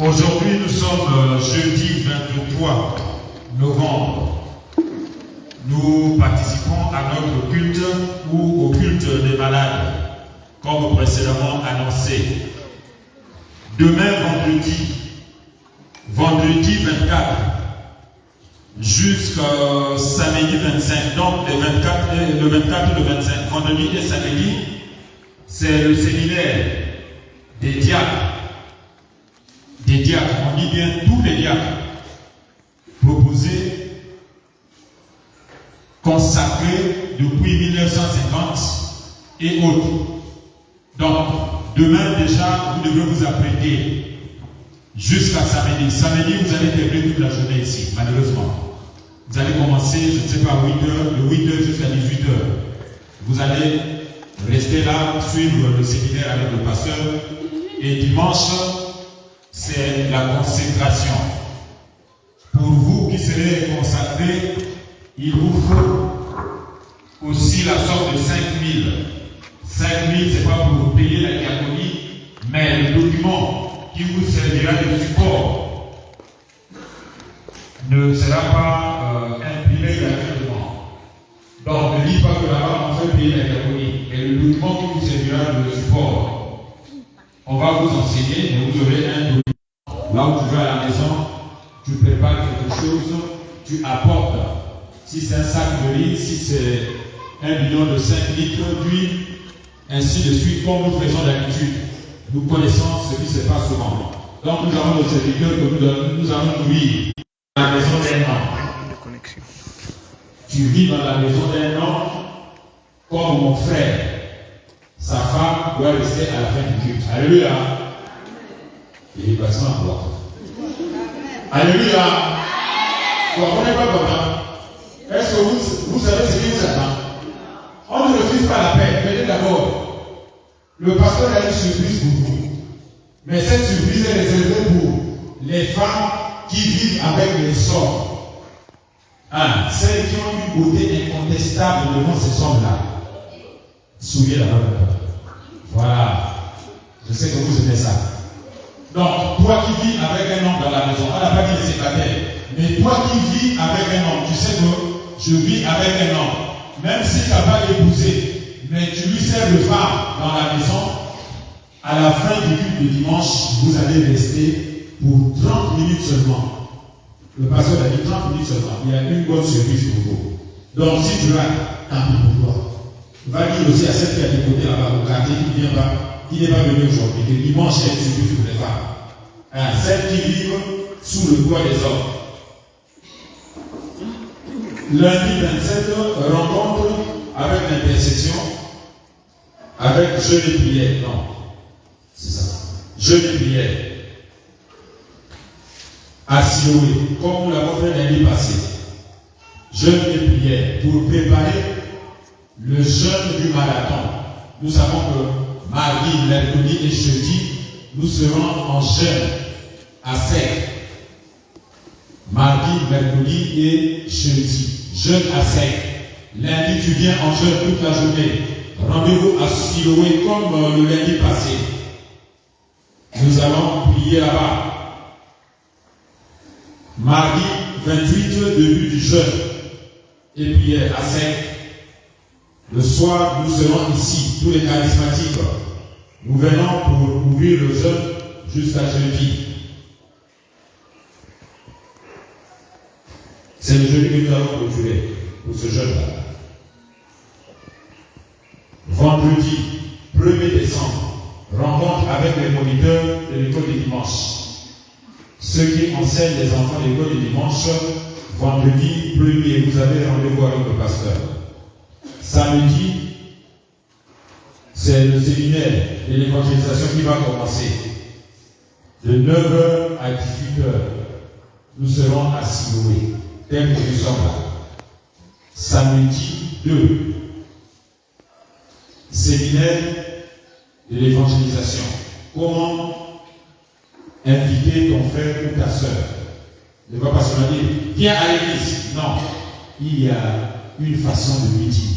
Aujourd'hui, nous sommes jeudi 23 novembre. Nous participons à notre culte ou au culte des malades, comme précédemment annoncé. Demain, vendredi 24, jusqu'au samedi 25, donc le 24 et le 25, vendredi et samedi, c'est le séminaire des diacres. Des diacres, on dit bien tous les diacres, proposés, consacrés depuis 1950 et autres. Donc, demain déjà, vous devez vous apprêter jusqu'à samedi. Samedi, vous allez terminer toute la journée ici, malheureusement. Vous allez commencer, je ne sais pas, 8h, de 8h jusqu'à 18h. Vous allez rester là, suivre le séminaire avec le pasteur. Et dimanche, c'est la consécration. Pour vous qui serez consacrés, il vous faut aussi la somme de 5 000. 5 000, ce n'est pas pour payer la diaconie, mais le document qui vous servira de support ne sera pas imprimé gratuitement. Donc ne dites pas que là-bas on fait payer la diaconie, mais le document qui vous servira de support. On va vous enseigner, mais vous aurez un document. Là où tu vas à la maison, tu prépares quelque chose, tu apportes. Si c'est un sac de riz, si c'est 1 bidon de 5 litres d'huile, ainsi de suite, comme nous faisons d'habitude. Nous connaissons ce qui se passe souvent. Donc nous avons nos serviteurs que nous allons nourrir dans la maison d'un an. Tu vis dans la maison d'un an comme mon frère. Sa femme doit rester à la fin du culte. Alléluia. Il est passé en droit. Alléluia. Vous ne comprenez pas comment? Est-ce que vous savez ce qui vous attend? On ne refuse pas la paix. Venez d'abord. Le pasteur a une surprise pour vous. Mais cette surprise est réservée pour les femmes qui vivent avec les hommes. Celles qui ont une beauté incontestable devant ces hommes-là. Souriez là-bas. Voilà. Je sais que vous aimez ça. Donc, toi qui vis avec un homme dans la maison, on n'a pas dit célibataire, mais toi qui vis avec un homme, tu sais que je vis avec un homme, même si tu n'as pas épousé, mais tu lui sers de femme dans la maison, à la fin du culte de dimanche, vous allez rester pour 30 minutes seulement. Le pasteur a dit 30 minutes seulement. Il y a une bonne surprise pour vous. Donc, si tu as, tant pis pour toi. Va dire aussi à celle qui a des côtés là-bas, au quartier, qui n'est pas venu aujourd'hui, que dimanche est une surprise pour les femmes. Celles qui vivent sous le poids des hommes. Lundi 27, rencontre avec l'intercession, avec jeûne et prière. Non, c'est ça. Jeûne et prière. À Siloé, comme nous l'avons fait l'année passée. Jeûne et prière pour préparer le jeûne du marathon. Nous savons que mardi, mercredi et jeudi, nous serons en jeûne à sec. Mardi, mercredi et jeudi. Jeûne à sec. Lundi, tu viens en jeûne toute la journée. Rendez-vous à Siloé comme le lundi passé. Nous allons prier là-bas. Mardi 28, début du jeûne et prière à sec. Le soir, nous serons ici, tous les charismatiques. Nous venons pour ouvrir le jeûne jusqu'à jeudi. C'est le jeudi que nous allons clôturer pour ce jeûne-là. Vendredi 1er décembre, rencontre avec les moniteurs de l'école du dimanche. Ceux qui enseignent les enfants de l'école du dimanche, vendredi 1er, vous avez rendez-vous avec le pasteur. Samedi, c'est le séminaire de l'évangélisation qui va commencer. De 9h à 18h, nous serons à Siloé, tel que nous sommes là. Samedi 2, séminaire de l'évangélisation. Comment inviter ton frère ou ta soeur? Ne va pas se dire, viens à l'église. Non, il y a une façon de lui dire.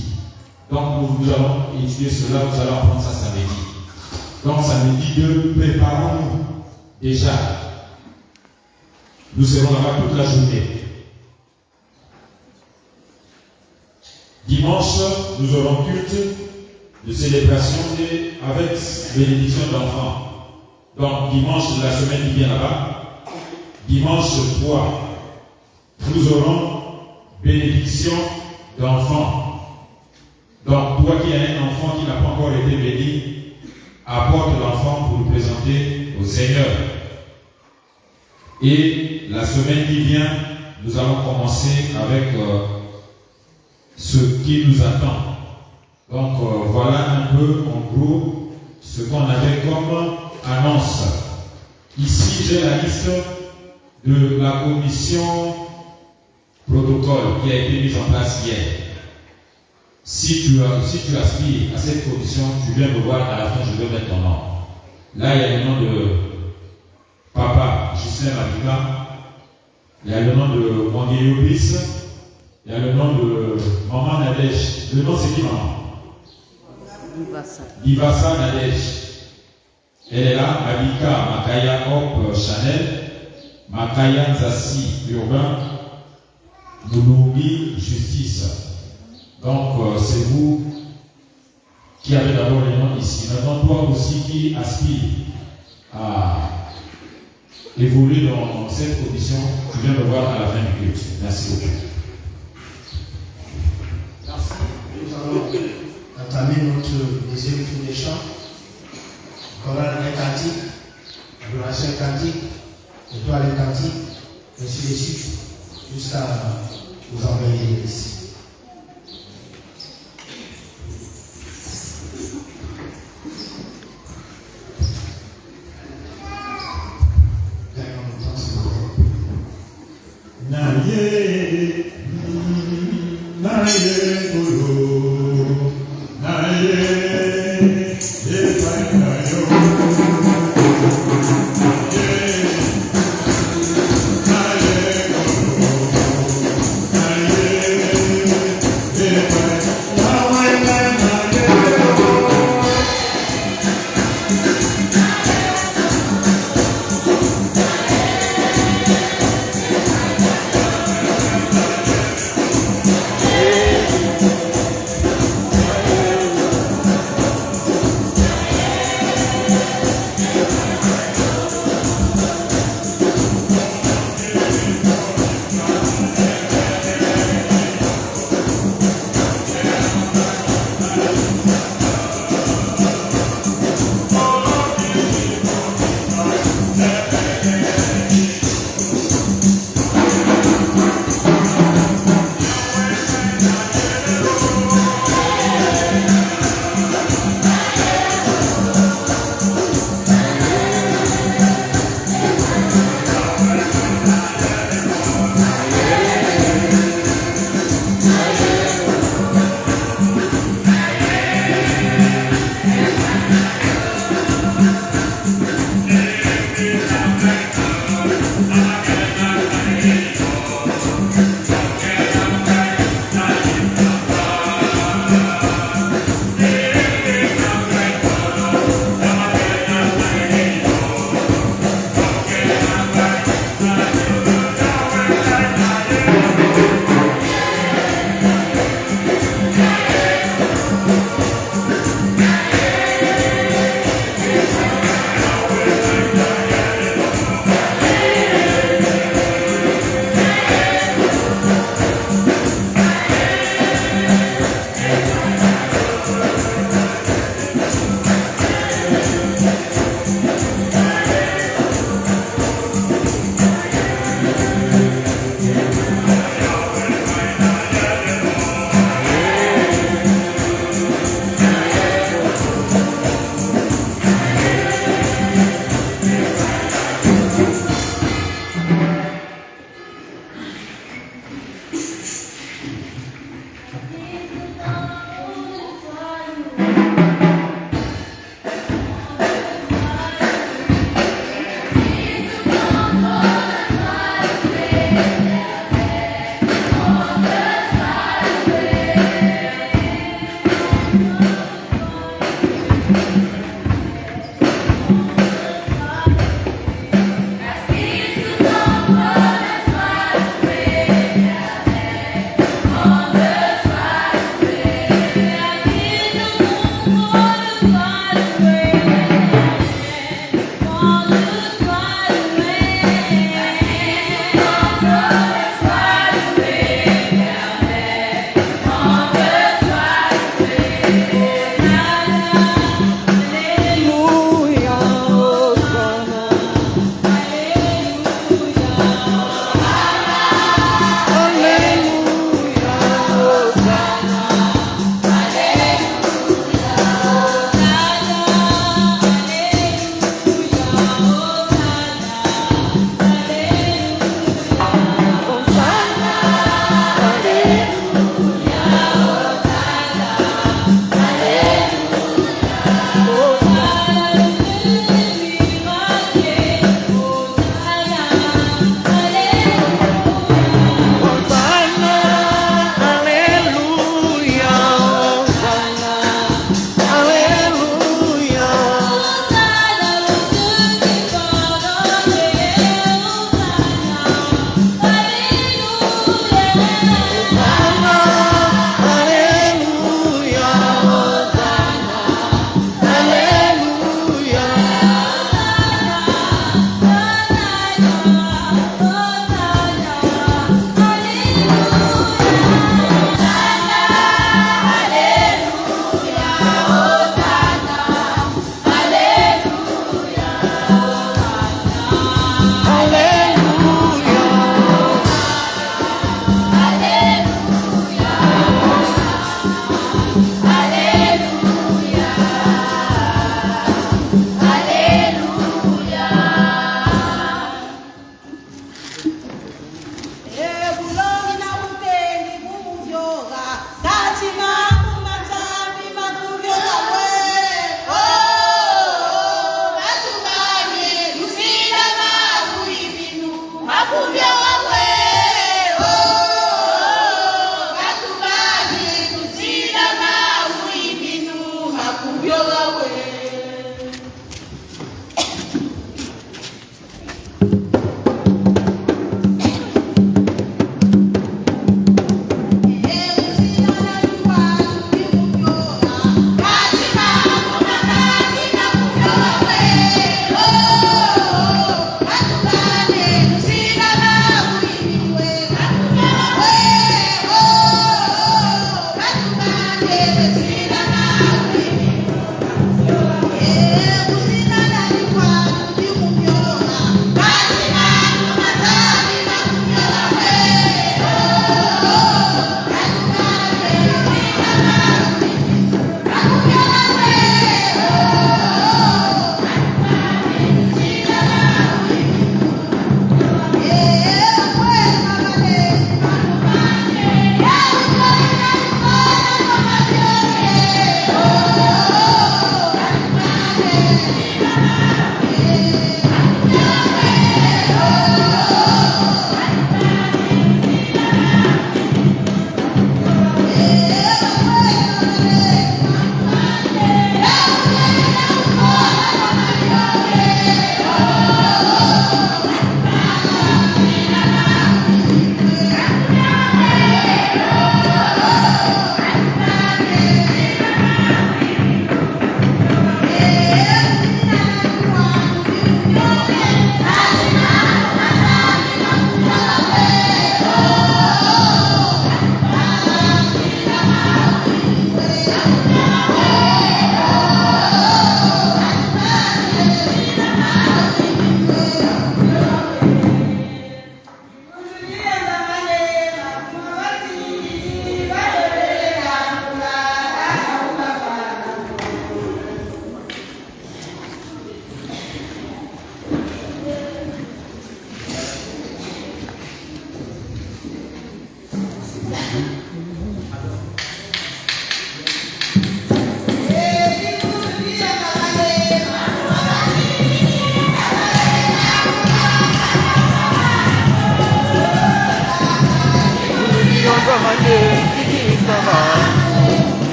Donc nous allons étudier cela, nous allons apprendre ça samedi. Donc samedi 2, préparons-nous déjà Nous serons là-bas toute la journée. Dimanche, nous aurons culte de célébration avec bénédiction d'enfants. Donc, dimanche de la semaine qui vient là-bas, dimanche 3, nous aurons bénédiction d'enfants. Donc, toi qui as un enfant qui n'a pas encore été béni, apporte l'enfant pour le présenter au Seigneur. Et la semaine qui vient, nous allons commencer avec ce qui nous attend. Donc voilà un peu en gros ce qu'on avait comme annonce. Ici j'ai la liste de la commission protocole qui a été mise en place hier. Si tu aspires à cette commission, tu viens me voir à la fin, je vais mettre ton nom. Là il y a le nom de Papa Justin Mabika, il y a le nom de Wangeyo Brice, il y a le nom de Maman Nadège. Le nom c'est qui maman? Divasa Nadège. Elle est là, Mabika Makaya Hop Chanel, Makaya Zassi Urbain, Mouloubi Justice. Donc c'est vous qui avez d'abord les noms ici. Maintenant toi aussi qui aspire à évoluer dans cette commission, tu viens me voir à la fin du culte. Merci beaucoup. Merci. Nous allons entamer notre deuxième tour des chants. Chorale et cantique, adoration et cantique, étoile et cantique, ainsi de suite, jusqu'à vous envoyer l'église. Naye, naye, guru, naye,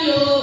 Yo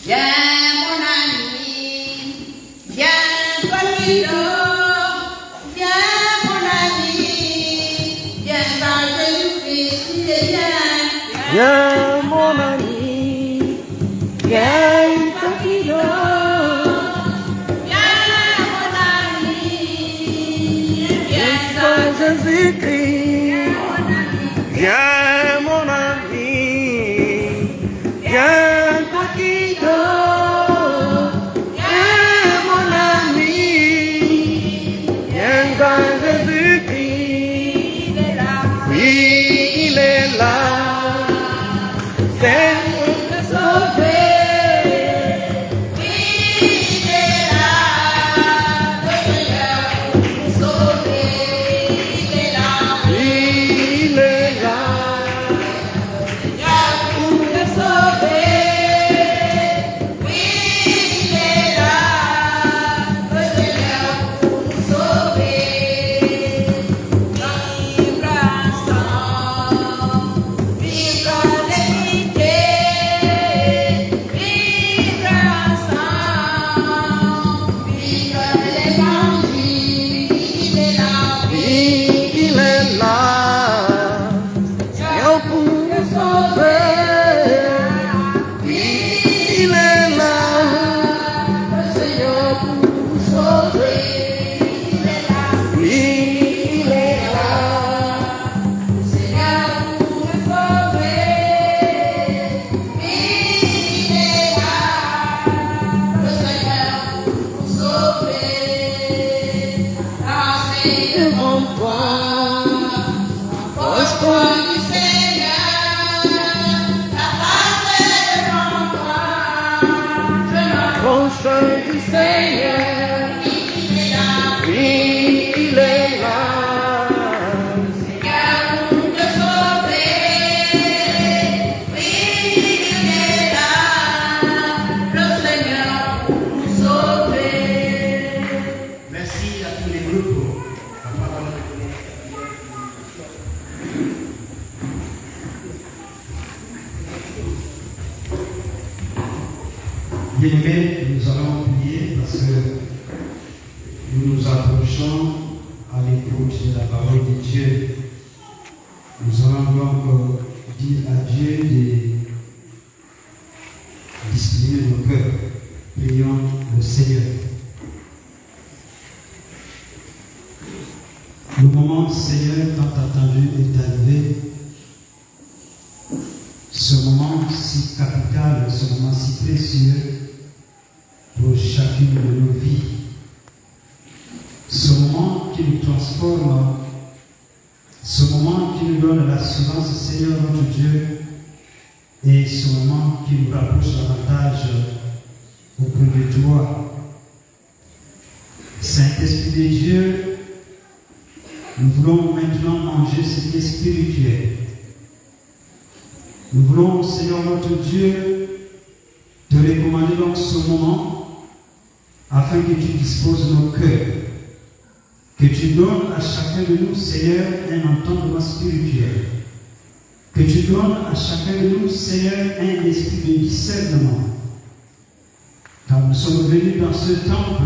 Viens mon ami, viens toi qui dors, viens mon ami, viens à Jésus-Christ, il est bien. Viens mon ami, viens toi qui dors, Viens mon ami, viens à Jésus-Christ. Viens mon ami, viens toi qui dors, viens mon ami, viens à Jésus-Christ. il est là. Oui, il est là, c'est pour te sauver. Oui, il est là, le Seigneur pour nous sauver. Il est là, Oui, il est là, Seigneur pour nous sauver. Oui, il est là, le Seigneur pour nous sauver. Vivre ensemble, vivre en équité, vivre ensemble, vivre l'évangile. Il est là, oui, il est là, Seigneur pour nous sauver. Oui, il est là, le Seigneur pour nous sauver. Il est là, oui, il est là. le Seigneur pour nous sauver. Oui, il est là, le Seigneur pour nous sauver. Lancez devant toi, approche-toi du Seigneur. La grâce est devant toi, jeune homme. Proche du Seigneur, Il est là, oui, il est là. Seigneur pour te sauver. Oui, il est là, le Seigneur pour nous sauver. Merci à tous les groupes pour la parole. Bien-aimés, nous allons prier parce que nous nous approchons à l'écoute de la parole de Dieu. Nous allons donc dire à Dieu de discipliner nos cœurs. Prions le Seigneur. Le moment, Seigneur, tant attendu est arrivé. Ce moment si capital, ce moment si précieux pour chacune de nos vies. Ce moment qui nous transforme, ce moment qui nous donne l'assurance, Seigneur notre Dieu, et ce moment qui nous rapproche davantage auprès de toi. Saint-Esprit de Dieu, nous voulons maintenant manger ce qui est spirituel. Nous voulons, Seigneur notre Dieu, te recommander donc ce moment afin que tu disposes nos cœurs, que tu donnes à chacun de nous, Seigneur, un entendement spirituel, que tu donnes à chacun de nous, Seigneur, un esprit de discernement. Car nous sommes venus dans ce temple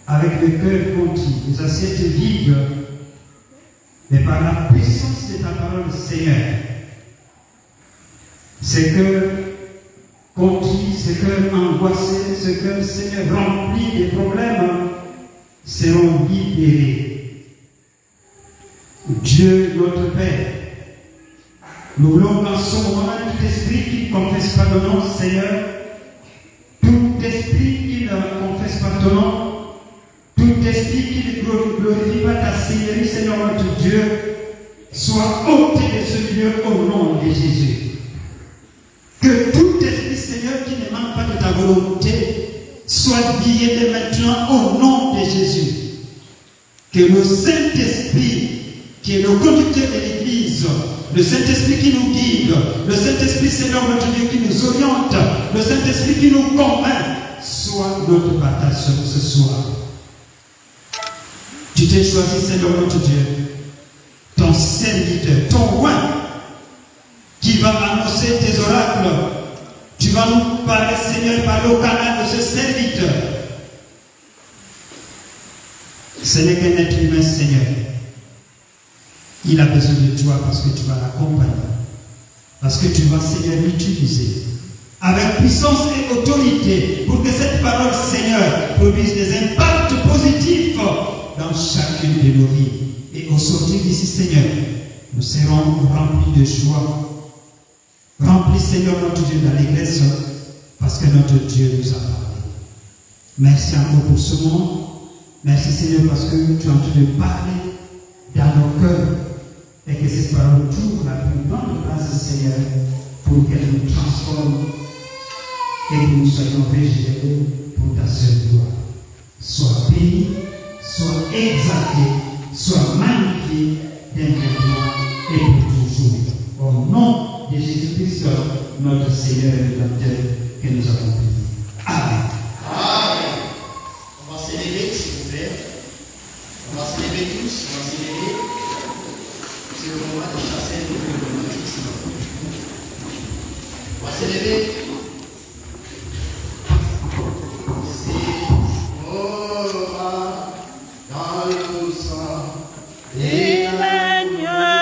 avec le cœur conquis, les assiettes vides, mais par la puissance de ta parole, Seigneur, ces cœurs conquis, ces cœurs angoissés, ces cœurs, Seigneur, remplis des problèmes, seront libérés. Dieu, notre Père, nous voulons dans ce moment tout esprit qui ne confesse pas ton nom, Seigneur, tout esprit qui ne confesse pas ton nom, tout esprit qui ne glorifie pas ta Seigneurie, Seigneur notre Dieu, soit ôté de ce lieu au nom de Jésus. Que tout esprit, Seigneur, qui ne manque pas de ta volonté, soit lié dès maintenant au nom de Jésus. Que le Saint-Esprit, qui est le conducteur de l'Église, le Saint-Esprit qui nous guide, le Saint-Esprit, Seigneur notre Dieu, qui nous oriente, le Saint-Esprit qui nous convainc, soit notre partage ce soir. Tu t'es choisi, Seigneur notre Dieu, ton serviteur, ton roi, qui va annoncer tes oracles, tu vas vas nous parler, Seigneur, par le canal de ce serviteur. Ce n'est qu'un être humain, Seigneur. Il a besoin de toi parce que tu vas l'accompagner. Parce que tu vas, Seigneur, l'utiliser avec puissance et autorité pour que cette parole, Seigneur, produise des impacts positifs dans chacune de nos vies. Et au sortir d'ici, Seigneur, nous serons remplis de joie. Remplis, Seigneur, notre Dieu, dans l'église, parce que notre Dieu nous a parlé. Merci encore pour ce moment. Merci, Seigneur, parce que tu es en train de parler dans nos cœurs et que cette parole trouve la plus grande place, Seigneur, pour qu'elle nous transforme et que nous soyons régénérés pour ta seule gloire. Sois béni, sois exalté, sois magnifié dès maintenant et pour toujours. Au nom de Jésus-Christ, notre Seigneur et Rédempteur, que nous avons prié. Amen. Amen. On va s'élever, s'il vous plaît. On va s'élever tous, on va s'élever. C'est le moment de chasser le romantisme. On va s'élever. Dans le sang et l'agneau.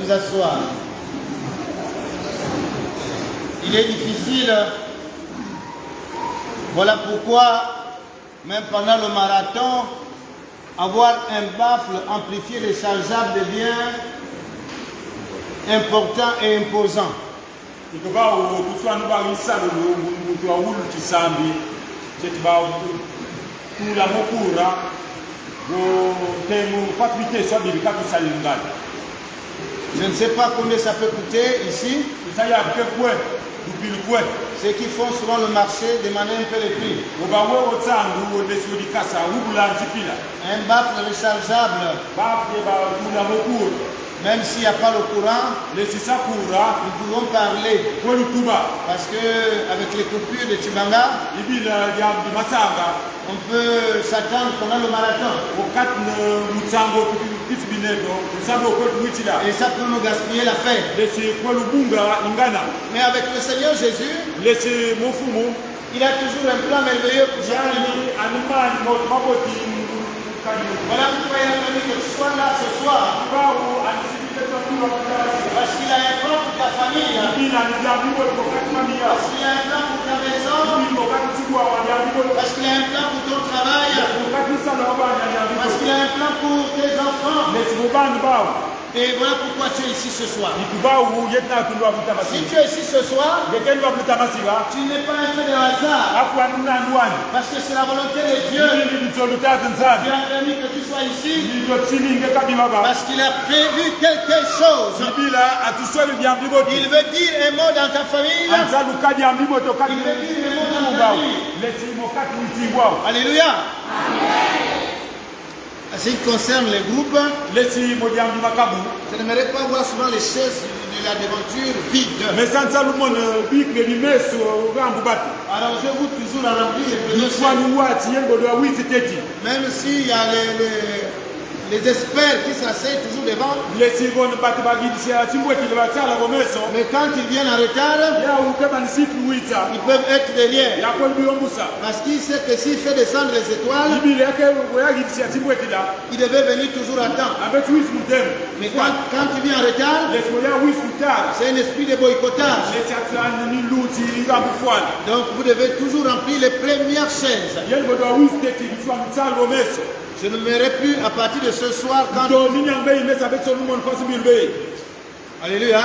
vous asseoir. Il est difficile. Voilà pourquoi, même pendant le marathon, avoir un baffle amplifié déchargeable devient important et imposant. Je ne sais pas combien ça peut coûter ici. Ceux qui font souvent le marché demandent un peu les prix. Un baffle rechargeable Même s'il n'y a pas le courant, nous pouvons parler. Parce que avec les coupures de Chibanga, on peut s'attendre pendant le marathon. Et ça peut nous gaspiller la fête. Mais avec le Seigneur Jésus, il a toujours un plan merveilleux pour chaque année. Voilà pourquoi il a permis que tu sois là ce soir. Parce qu'il a un plan pour ta famille. Parce qu'il a un plan pour ta maison. Parce qu'il a un plan pour ton travail. Parce qu'il a un plan pour tes enfants. Et voilà pourquoi tu es ici ce soir. Si tu es ici ce soir, tu n'es pas un fait de hasard. Parce que c'est la volonté de Dieu. Dieu a permis que tu sois ici. Parce qu'il a prévu quelque chose. Il veut dire un mot dans ta famille. Il veut dire un mot dans ta famille. Alléluia. En ce qui concerne les groupes, je n'aimerais pas voir souvent les chaises de la devanture vides. Alors je vous toujours à remplir même s'il y a les experts qui s'asseyent toujours devant. Mais quand ils viennent en retard, ils peuvent être derrière. Parce qu'il sait que s'il fait descendre les étoiles, il devait venir toujours à temps. Mais quand il vient en retard, c'est un esprit de boycottage. Donc vous devez toujours remplir les premières chaises. Je ne verrai plus à partir de ce soir quand... Alléluia.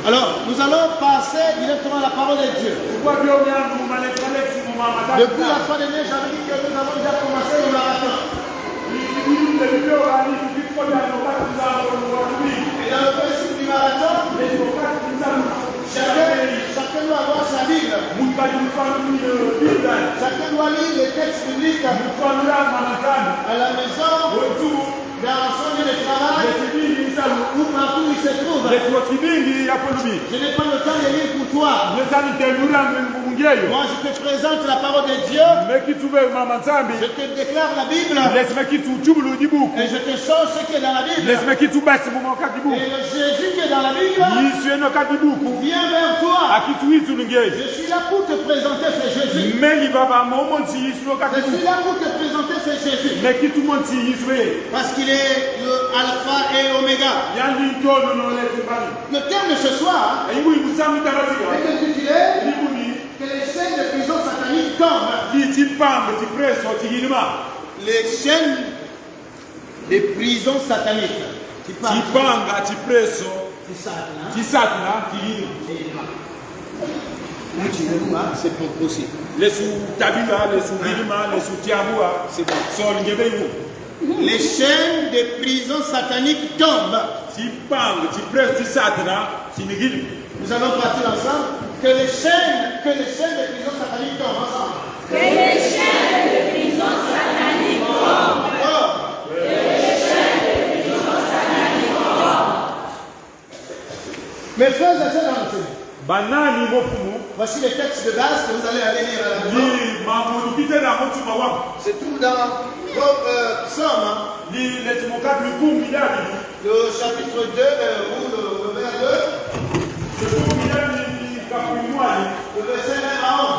Alors, nous allons passer directement à la parole de Dieu. Depuis la fin de l'année, j'avais dit que nous avons déjà commencé le marathon. Et dans le principe du marathon, chacun doit avoir sa Bible. Chacun doit lire les textes bibliques à la maison, dans son lieu de travail, ou partout où il se trouve. Je n'ai pas le temps de lire pour toi. Moi, je te présente la parole de Dieu. Je te déclare la Bible. Et je te sors ce qui est dans la Bible. Et le Jésus qui est dans la Bible vient vers toi. Je suis là pour te présenter ce Jésus. Je suis là pour te présenter ce Jésus. Parce qu'il est le alpha et oméga. Le thème de ce soir est que les chaînes de prison satanique tombent. Les chaînes de prison satanique. C'est pas possible. Les chaînes de prison satanique tombent. Nous allons partir ensemble. Que les chaînes de prison satanique tombent ensemble. Que les chaînes de prison satanique tombent. Que les chaînes de prison satanique tombent. Mes frères et sœurs dans le Seigneur. Voici les textes de base que vous allez aller lire à la maison. C'est tout dans Psaume. Le chapitre 2, ou le vers 2. Le verset 1 à 11.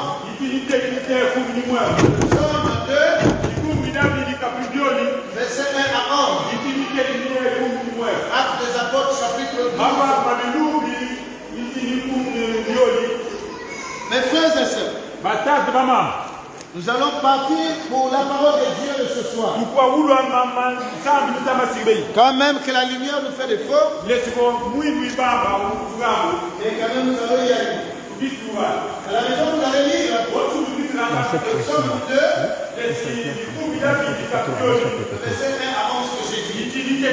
Psaume 2, verset 1 à 11. Actes des apôtres, chapitre 12. Mes frères et sœurs, nous allons partir pour la parole de Dieu de ce soir. Quand même que la lumière nous fait défaut, et quand même nous allons y aller. À la maison, vous allez lire Psaume 2, verset 1 à 11 que j'ai dit. Et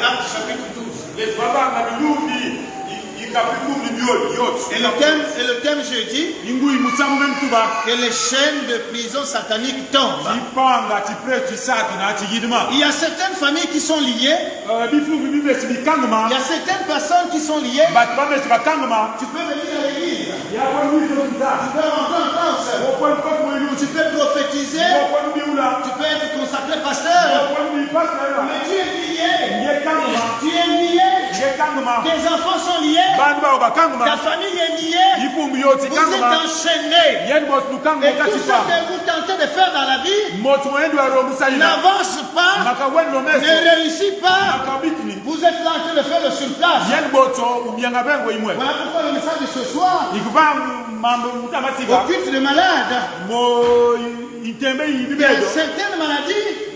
Actes chapitre 12. Et le thème jeudi, que les chaînes de prison satanique tombent. Il y a certaines familles qui sont liées. Il y a certaines personnes qui sont liées. Tu peux venir à l'église. Tu peux rentrer en France. Tu peux prophétiser. Tu peux être consacré pasteur. Mais tu es lié. Tu es lié. Tes enfants sont liés. Ta famille est liée. Vous êtes enchaînés. Et tout ce que vous tentez de faire dans la vie n'avance pas, ne réussit pas. Vous êtes là en train de faire le surplace. Voilà pourquoi le message de ce soir. Occulte les malades. Il y a certaines maladies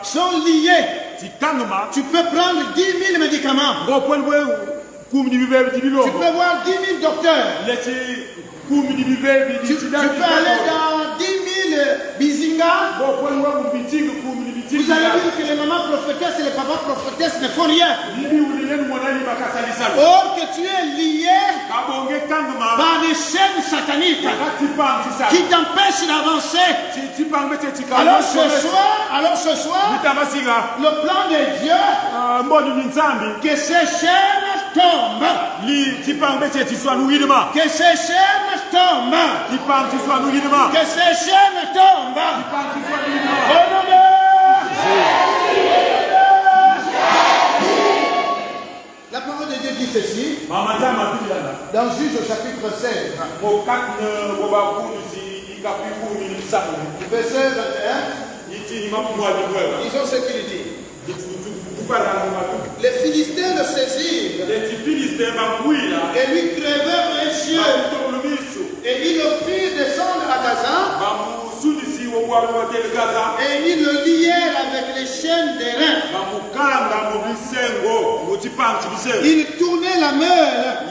sont liées. Tu peux prendre 10 000 médicaments. Tu peux voir 10 000 docteurs. Tu peux aller dans 10 000 bizingas. Vous allez dire que les mamans prophétesses et les papas prophétesses ne font rien. Or que tu es lié par des chaînes sataniques qui t'empêchent d'avancer. Alors ce soir, le plan de Dieu, que ces chaînes tombent. Que ces chaînes tombent. Que ces chaînes tombent. Au nom de la parole de Dieu dit ceci dans Juge au chapitre 16, verset 21. Disons ce qu'il dit. Les Philistins le saisirent et lui crevèrent les yeux, et ils le firent descendre à Gaza. Et ils le lièrent avec les chaînes des reins. Ils tournaient la meule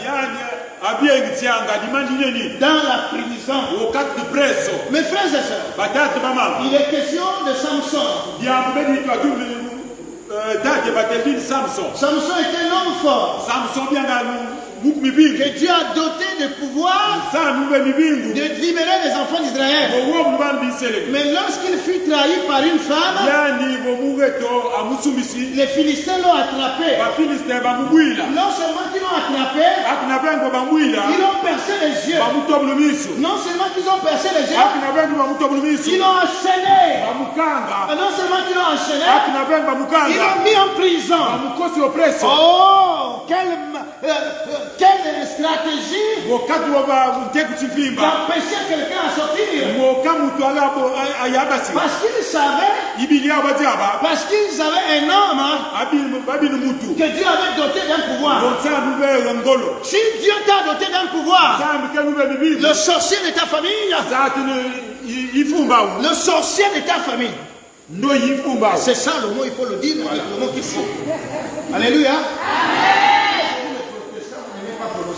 dans la prison. Mes frères et sœurs, il est question de Samson. Samson était un homme fort que Dieu a doté de pouvoir de libérer les enfants d'Israël. Mais lorsqu'il fut trahi par une femme, les Philistins l'ont attrapé. Non seulement qu'ils l'ont attrapé, ils l'ont percé les yeux. Non seulement qu'ils ont percé les yeux, ils l'ont enchaîné. Non seulement qu'ils l'ont enchaîné, ils l'ont mis en prison. Oh, quelle stratégie d'empêcher quelqu'un à sortir. Parce qu'ils avaient un homme que Dieu avait doté d'un pouvoir. Si Dieu t'a doté d'un pouvoir, le sorcier de ta famille, le sorcier de ta famille, c'est ça le mot, il faut le dire, le mot qu'il faut. Alléluia.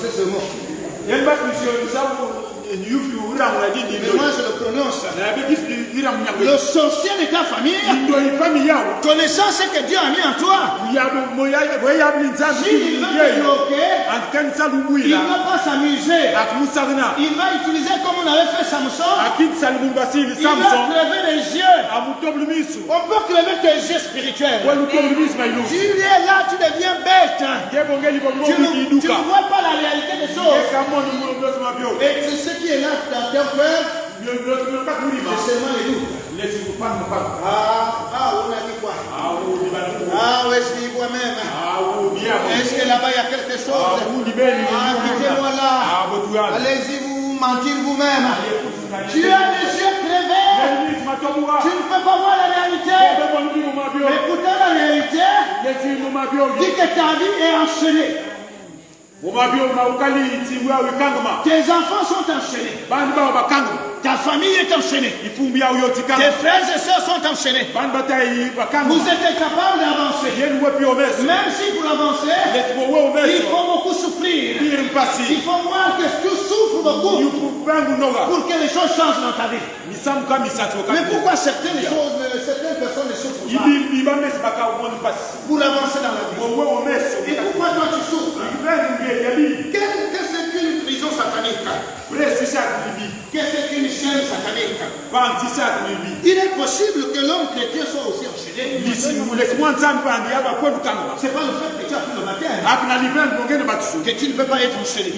Ce mot. Mais moi je le prononce. Le sorcier de ta famille, connaissant ce que Dieu a mis en toi, s'il veut te bloquer, il ne va pas s'amuser. Il va utiliser comme on avait fait Samson. Il va crever les yeux. On peut crever tes yeux spirituels. Tu es là, tu deviens bête. Tu ne vois pas la réalité des choses. Et c'est ce qui est là dans ton cœur. C'est seulement les doutes. On a dit quoi? Où est-ce qu'il voit même? Est-ce que là-bas il y a quelque chose? Quittez-moi là. Allez-y vous mentir vous-même. Tu as les yeux crevés. Tu ne peux pas voir la réalité. Écoutez la réalité. Dis que ta vie est enchaînée. Tes enfants sont enchaînés. Ta famille est enchaînée. Tes frères et sœurs sont enchaînés. Vous êtes incapables d'avancer. Même si vous avancez, il faut beaucoup souffrir. Il faut voir que tu souffres beaucoup pour que les choses changent dans ta vie. Mais pourquoi certaines personnes ne souffrent pas pour avancer dans la vie? Et pourquoi toi tu souffres? Qu'est-ce qu'une prison satanique? Qu'est-ce qu'une chaîne satanique? Il est possible que l'homme chrétien soit aussi enchaîné. C'est pas le fait que tu as pris le baptême que tu ne peux pas être enchaîné.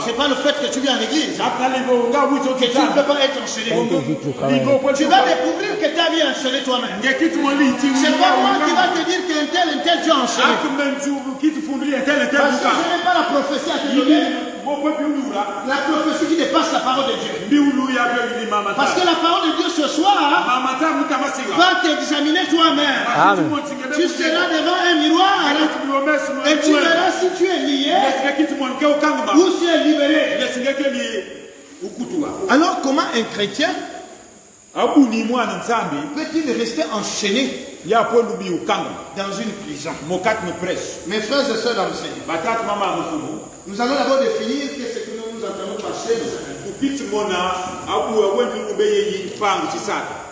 C'est pas le fait que tu viens à l'église que tu ne peux pas être enchaîné. Tu vas découvrir que ta vie est enchaînée toi-même. C'est pas moi qui va te dire qu'un tel tu as enchaîné. Parce que je n'ai pas la prophétie à te donner. La prophétie qui dépasse la parole de Dieu. Parce que la parole de Dieu ce soir va t'examiner toi-même. Tu seras devant un miroir et tu verras si tu es lié ou si tu es libéré. Alors comment un chrétien peut-il rester enchaîné dans une prison? Mes frères et sœurs dans le Seigneur, nous allons d'abord définir qu'est-ce que nous entendons par chaîne.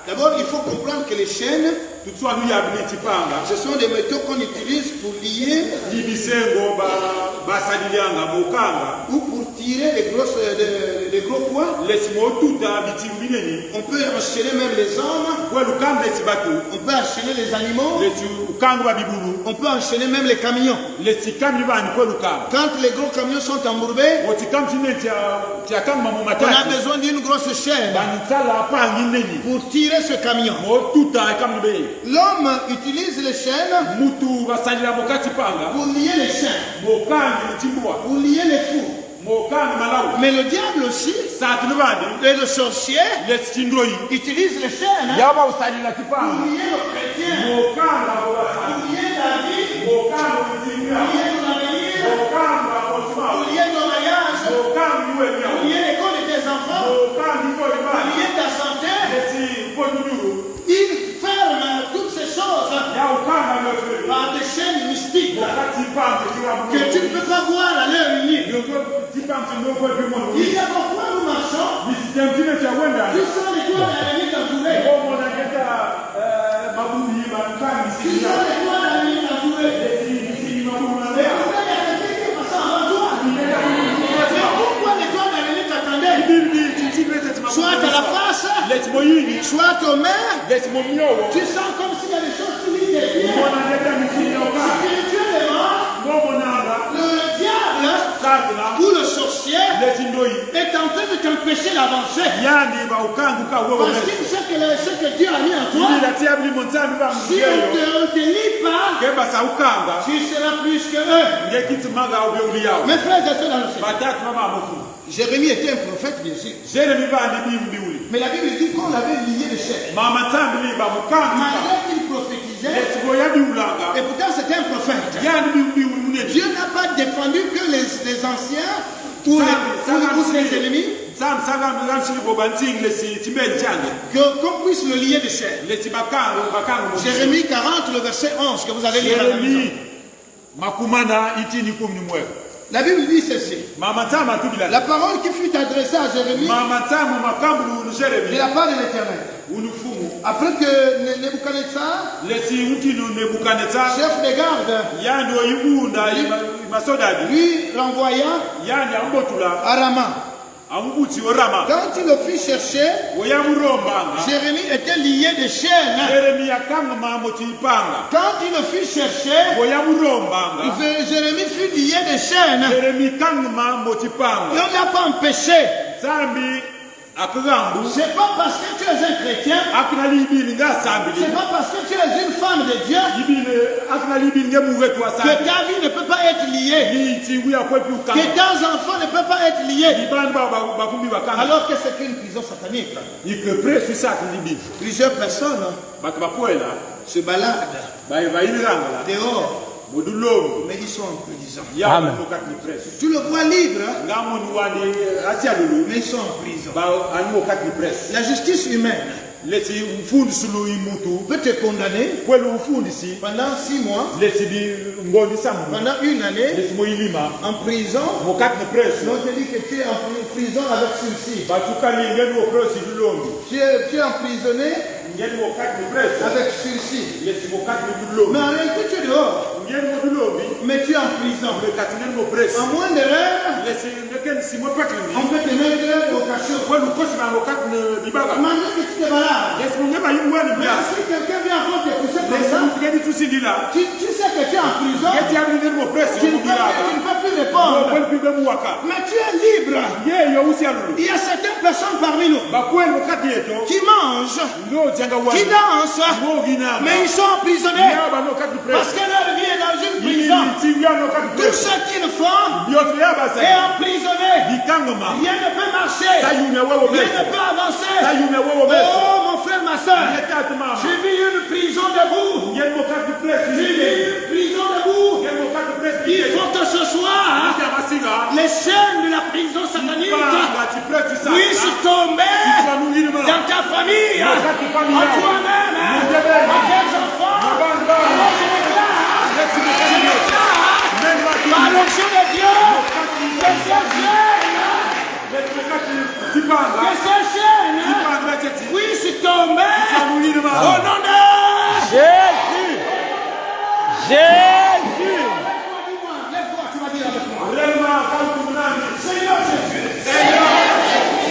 D'abord, il faut comprendre que les chaînes, ce sont des méthodes qu'on utilise pour lier ou pour tirer les gros poids. On peut enchaîner même les hommes. On peut enchaîner les animaux. On peut enchaîner même les camions. Quand les gros camions sont embourbés, on a besoin d'une grosse chaîne pour tirer ce camion. L'homme utilise les chaînes pour lier les chaînes, pour lier les fous. Mais le diable aussi, et le sorcier, utilise les chaînes pour lier le chrétien, pour lier ta vie, pour lier ton avenir, pour lier ton mariage, pour lier l'école de tes enfants, pour lier ta santé. Il ferme toutes ces choses par des chaînes mystiques que tu ne peux pas voir à l'heure unie. Il y a parfois nous marchons, tu sens les doigts d'Arémie t'entourer. Tu sens les doigts d'Arémie t'entourer. Et pourquoi il y a quelqu'un qui est passé avant toi? Mais pourquoi les doigts d'Arémie t'attendaient? Soit à la face, soit aux mains, tu sens comme s'il y a des choses qui lient tes pieds. Spirituellement, le diable ou le sorcier est en train de t'empêcher d'avancer. Parce qu'il sait que ce que Dieu a mis en toi, si on ne te lit pas, tu seras plus que eux. Mes frères et sœurs dans le Seigneur, Jérémie était un prophète, bien sûr. Mais la Bible dit qu'on l'avait lié de chair. Malgré qu'il prophétisait, et pourtant c'était un prophète. Dieu n'a pas défendu que les anciens ou les ennemis qu'on puisse le lier de chair. Jérémie 40, le verset 11 que vous allez lire à la maison. La Bible dit ceci. La parole qui fut adressée à Jérémie de la part de l'Éternel. Après que Nebuchadnezzar, chef des gardes, lui renvoya à Rama. Quand il le fit chercher, Jérémie était lié de chaînes. Quand il le fit chercher, Jérémie fut lié de chaînes. Et on ne l'a pas empêché. C'est pas parce que tu es un chrétien, c'est pas parce que tu es une femme de Dieu que ta vie ne peut pas être liée, que tes enfants ne peuvent pas être liés. Alors que c'est qu'une prison satanique. Plusieurs personnes se baladent dehors, mais ils sont en prison. Tu le vois libre, mais ils sont en prison. La justice humaine peut te condamner pendant 6 mois, pendant 1 année, en prison. On te dit que tu es en prison avec sursis. Tu es emprisonné avec sursis. Mais en réalité, tu es dehors. mais tu es en prison. En moins de l'heure, on peut te mettre au cachot. Maintenant que tu te balades, mais si quelqu'un vient encore te pousser comme ça, tu sais que tu es en prison, tu ne peux plus répondre. Mais tu es libre. Il y a certaines personnes parmi nous qui mangent, qui dansent, mais ils sont emprisonnés parce que leur vie est dans une prison. Tout ce qu'ils font est emprisonné. Rien ne peut marcher. Rien ne peut avancer. Oh mon frère, ma soeur, j'ai vu une prison debout. J'ai vu une prison debout. Il faut que ce soir, les chaînes de la prison satanique puissent tomber dans ta famille, en toi-même, en tes enfants. Alors je déclare, par l'onction de Dieu, que ces chaînes puissent tomber au nom de Jésus. Jésus. Lève-toi, tu vas dire avec moi. Seigneur Jésus.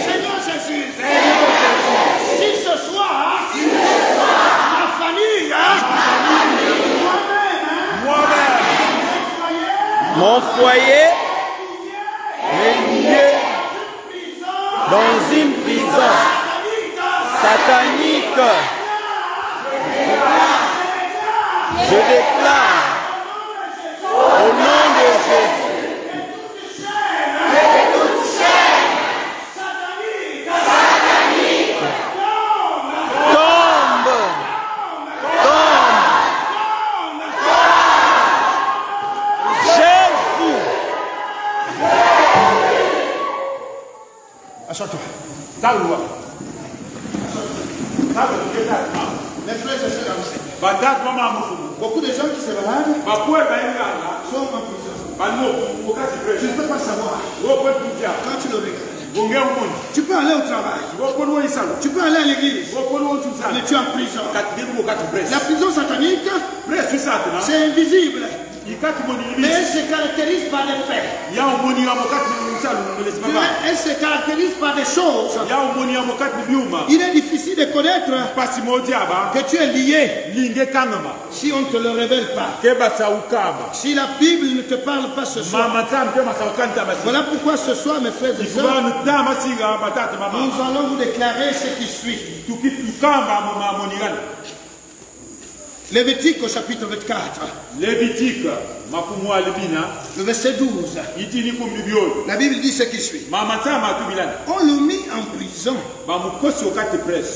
Seigneur Jésus. Si ce soir, ma famille, moi-même, Mon foyer est lié dans une prison satanique. Je déclare au nom de Jésus. Tombe. Jésus. Achète-toi. Mes frères et sœurs, beaucoup de gens qui se baladent sont en prison. Tu ne peux pas savoir quand tu le regardes. Tu peux aller au travail, tu peux aller à l'église, mais tu es en prison. La prison satanique, c'est invisible, mais elle se caractérise par des faits. Elle se caractérise par des choses. Il est difficile de connaître que tu es lié si on ne te le révèle pas. Si la Bible ne te parle pas ce soir. Voilà pourquoi ce soir, mes frères et sœurs, nous allons vous déclarer ce qui suit. Lévitique au chapitre 24. Le verset 12. La Bible dit ce qui suit. On le mit en prison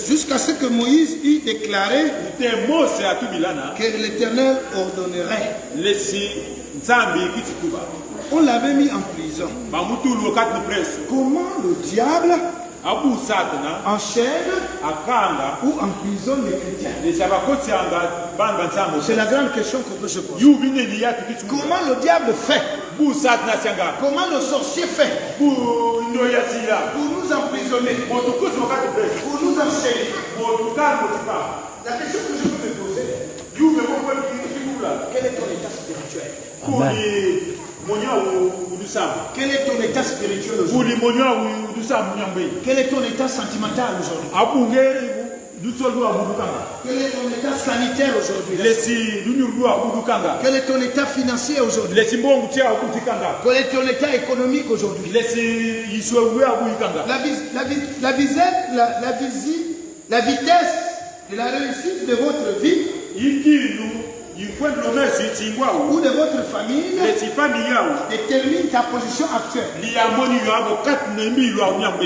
jusqu'à ce que Moïse eût déclaré que l'Éternel ordonnerait. On l'avait mis en prison. Comment le diable enchaîne ou emprisonne les chrétiens? C'est la grande question qu'on peut se poser. Comment le diable fait? Comment le sorcier fait pour nous emprisonner, pour nous enchaîner? La question que je peux me poser, quel est ton état spirituel? Quel est ton état spirituel aujourd'hui? Quel est ton état sentimental aujourd'hui? Quel est ton état sanitaire aujourd'hui? Quel est ton état financier aujourd'hui? Quel est ton état économique aujourd'hui? La vitesse de la réussite de votre vie ou de votre famille détermine ta position actuelle.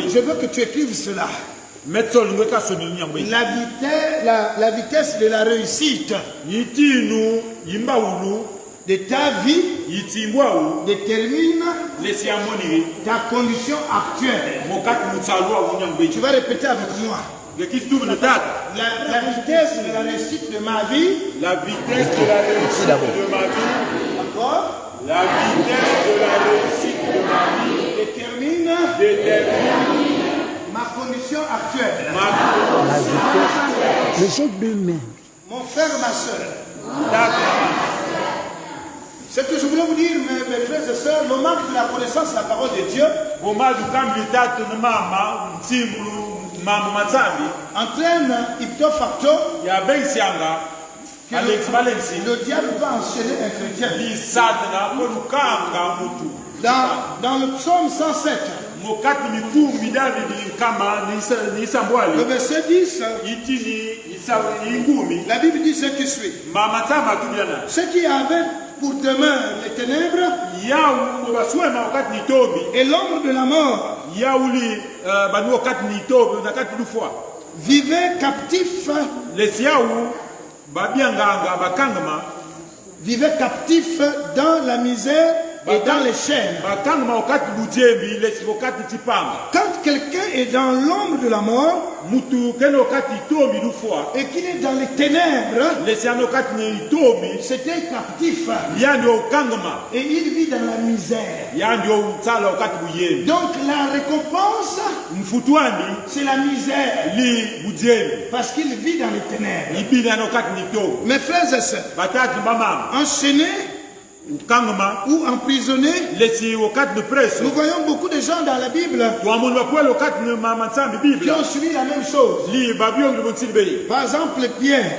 Je veux que tu écrives cela. La vitesse de la réussite de ta vie détermine ta condition actuelle. Tu vas répéter avec moi. La vitesse de la réussite de ma vie. La vitesse de la réussite de ma vie. Encore. La vitesse de la réussite de ma vie détermine ma condition actuelle. Les gens d'eux-mêmes. Mon frère, ma soeur. Ce que je voulais vous dire, mes frères et sœurs, le manque de la connaissance de la parole de Dieu entraîne ipto facto. Le diable peut enchaîner un chrétien. Dans le psaume 107, le verset 10, la Bible dit ce qui suit. Ce qui avait pour demeure les ténèbres et l'ombre de la mort vivaient captifs dans la misère et dans les chaînes. Quand quelqu'un est dans l'ombre de la mort et qu'il est dans les ténèbres, c'est un captif et il vit dans la misère. Donc la récompense, c'est la misère, parce qu'il vit dans les ténèbres. Mes frères et sœurs, enchaînés ou emprisonnés, nous voyons beaucoup de gens dans la Bible qui ont suivi la même chose. Par exemple, Pierre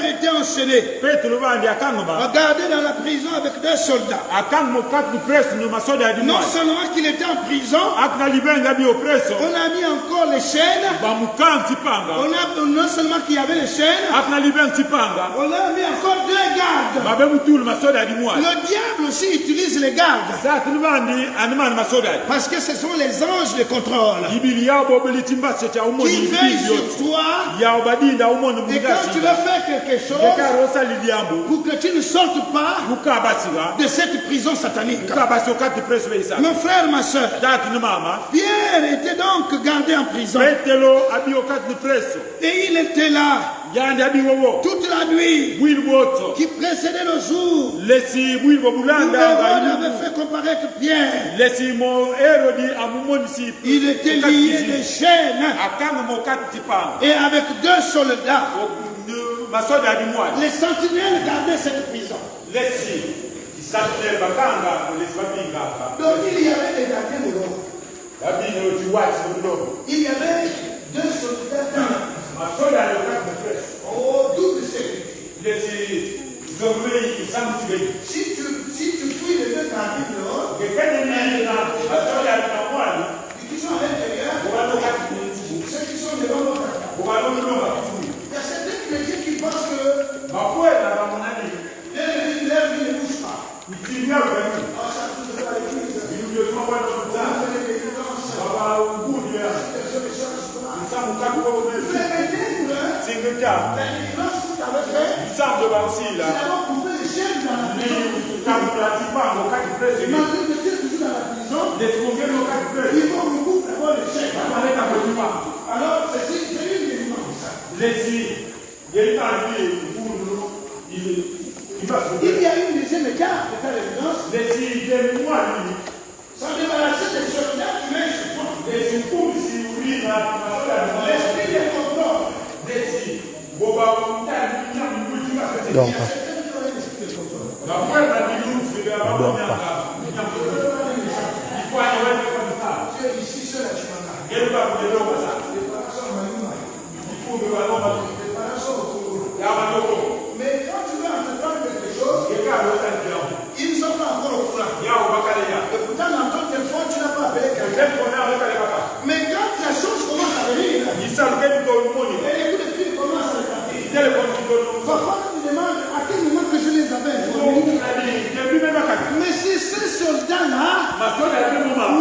était enchaîné, regardé dans la prison avec 2 soldats. Non seulement qu'il était en prison, on a mis encore les chaînes. Non seulement qu'il y avait les chaînes, on a mis encore 2 gardes. Le diable aussi utilise les gardes, parce que ce sont les anges de contrôle qui veillent sur toi. Et quand tu veux faire quelque chose, pour que tu ne sortes pas de cette prison satanique. Mon frère, ma soeur, Pierre était donc gardé en prison. Et il était là toute la nuit qui précédait le jour où Hérode avait fait comparaître Pierre. Il était lié des chaînes et avec 2 soldats. Les sentinelles gardaient cette prison. Donc il y avait des gardiens de l'eau. Il y avait 2 soldats au double sécurité. Si tu fouilles les 2 gardiens dehors, qui sont à l'intérieur, ceux qui sont devant l'autre, il y a certains chrétiens qui pensent que leur vie ne bouge pas. Ça touche pas l'église. Alors, c'est une évidence. Il y a une deuxième étape de ta évidence. S'en débarrasser des soldats qui mènent sur toi. L'esprit de contrôle. Donc, Ici, seul à Chimanga. Mais quand tu veux entreprendre quelque chose, ils ne sont pas encore au courant. Et pourtant, dans ton téléphone, tu n'as pas appelé quelqu'un. Mais quand la chose commence à venir, et les coups de fil commencent à repartir, parfois tu demandes à quel moment que je les avais informés. Mais c'est ces soldats-là,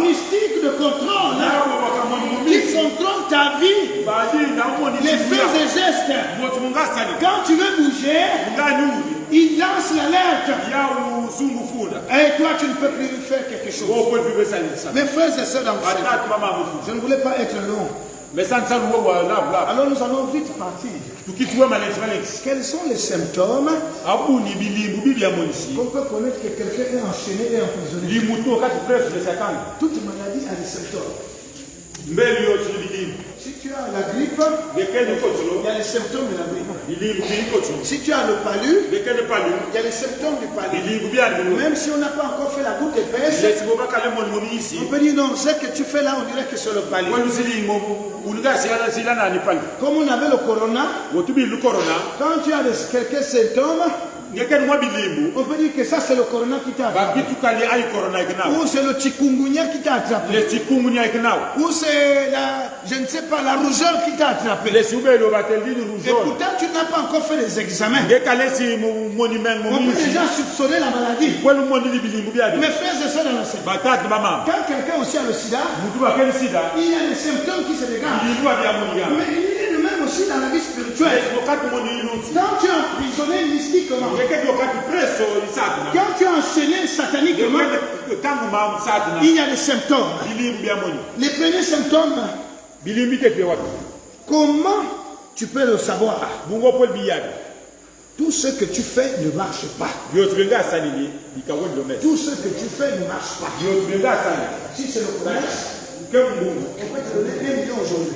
mystiques de contrôle, qui contrôlent ta vie, les faits et gestes. Quand tu veux bouger, ils lancent l'alerte. Et toi, tu ne peux plus faire quelque chose. Mes frères et sœurs dans le Seigneur, je ne voulais pas être long. Alors nous allons vite partir. Quels sont les symptômes qu'on peut connaître que quelqu'un est enchaîné et emprisonné? Toute maladie a des symptômes. Si tu as la grippe, il y a les symptômes de la grippe. Si tu as le palu, il y a les symptômes du palu. Même si on n'a pas encore fait la goutte épaisse, on peut dire non, ce que tu fais là, on dirait que c'est le palu. Comme on avait le corona, quand tu as quelques symptômes, on peut dire que ça c'est le corona qui t'a attrapé. Ou c'est le chikungunya qui t'a attrapé. Ou c'est la, je ne sais pas, la rougeur qui t'a attrapé. Et pourtant tu n'as pas encore fait les examens. On peut déjà soupçonner la maladie. Mais frères et sœurs dans la Seigneur, quand quelqu'un aussi a le sida, il y a des symptômes qui se dégagent. Mais il est le même aussi dans la vie spirituelle. Quand tu es emprisonné mystiquement, quand tu es enchaîné sataniquement, il y a des symptômes. Les premiers symptômes, comment tu peux le savoir? Tout ce que tu fais ne marche pas. Tout ce que tu fais ne marche pas. Si c'est le commerce, on peut te donner 1 million aujourd'hui.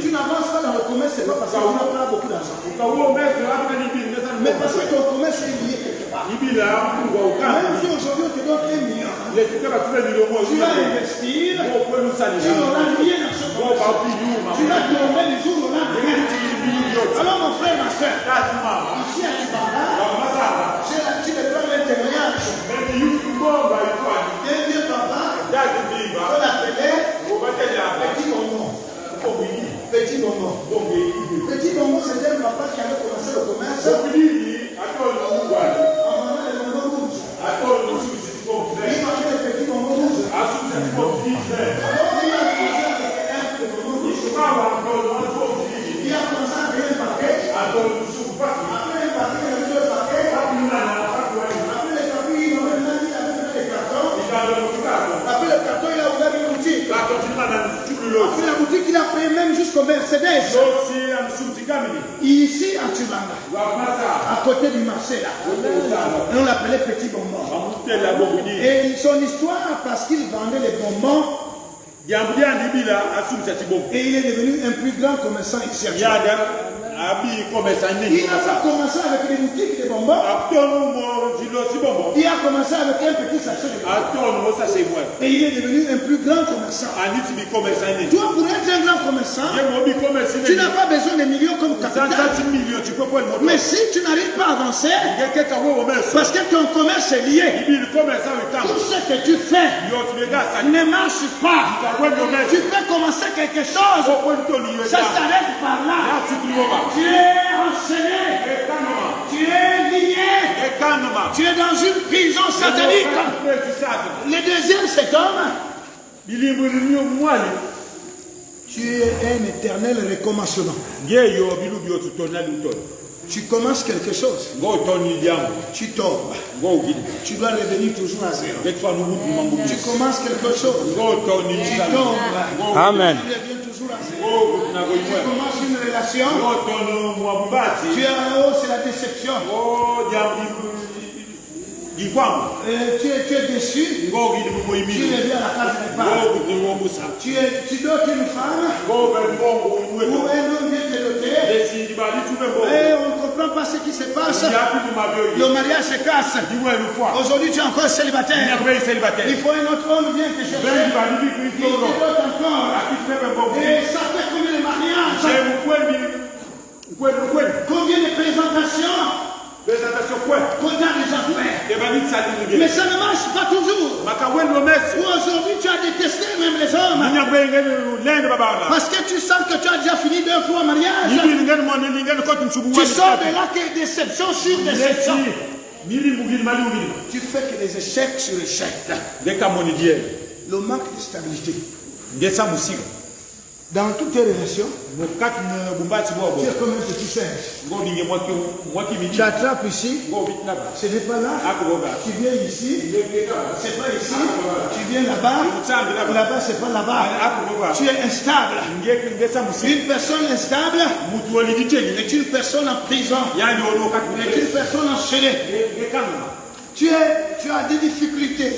Tu n'avances pas dans le commerce, c'est pas parce que tu n'as pas beaucoup d'argent. Mais parce que ton commerce est lié quelque part. Même si aujourd'hui on te donne 1 million, tu vas investir, tu n'auras rien dans ce commerce. Tu vas tomber du jour au lendemain. Alors mon frère, ma soeur, ici à Tibanda, j'ai l'habitude de faire un témoignage. Viens papa, on l'appelait Petit Bonbon. Petit Bonbon. Petit Bonbon, c'était un papa qui avait commencé le commerce. En vendant les bonbons rouges. Il vendait les petits bonbons rouges. Alors il a commencé avec un bonbon rouge. Il a commencé à payer un paquet. Après un paquet, il a mis 2 paquets. Après les paquets, il a mis les cartons. Après le carton, il a ouvert une boutique. Après la boutique, il a payé même jusqu'au Mercedes. Ici à Tibanda, à côté du marché là. Et on l'appelait Petit Bonbon. Et son histoire, parce qu'il vendait les bonbons, et il est devenu un plus grand commerçant ici à Tibanda. Il a commencé avec les boutiques de bonbons. Il a commencé avec un petit sachet de bonbons. Et il est devenu un plus grand commerçant. Toi, pour être un grand commerçant, tu n'as pas besoin de millions comme capital. Mais si tu n'arrives pas à avancer, parce que ton commerce est lié, tout ce que tu fais ne marche pas. Tu peux commencer quelque chose, ça s'arrête par là. Tu es enchaîné, tu es lié, tu es dans une prison satanique. Le deuxième symptôme, tu es un éternel recommencement. Tu commences quelque chose, tu tombes, tu dois revenir toujours à zéro. Tu commences quelque chose, tu tombes, Amen. tu reviens toujours à zéro. Tu commences une relation, tu es en haut, c'est la déception. Tu es déçu, tu reviens à la case de départ. Tu dotes une femme, ou un homme vient te doter, et on ne comprend pas ce qui se passe. Le mariage se casse. Aujourd'hui tu es encore célibataire. Il faut un autre homme vient te chercher. Il te dote encore. Et ça fait combien de mariages? Combien de présentations? Combien des affaires? Mais ça ne marche pas toujours. Ou aujourd'hui tu as détesté même les hommes. Parce que tu sens que tu as déjà fini 2 ou 3 mariages. Tu sors de là que déception sur déception. Tu fais que des échecs sur échecs. Le manque de stabilité. Dans toutes tes relations, tu es comme un petit singe. Tu attrapes ici, ce n'est pas là. Tu viens ici, c'est pas ici. Tu viens là-bas, là-bas c'est pas là-bas. Tu es instable. Une personne instable est une personne en prison, est une personne enchaînée. Tu as des difficultés.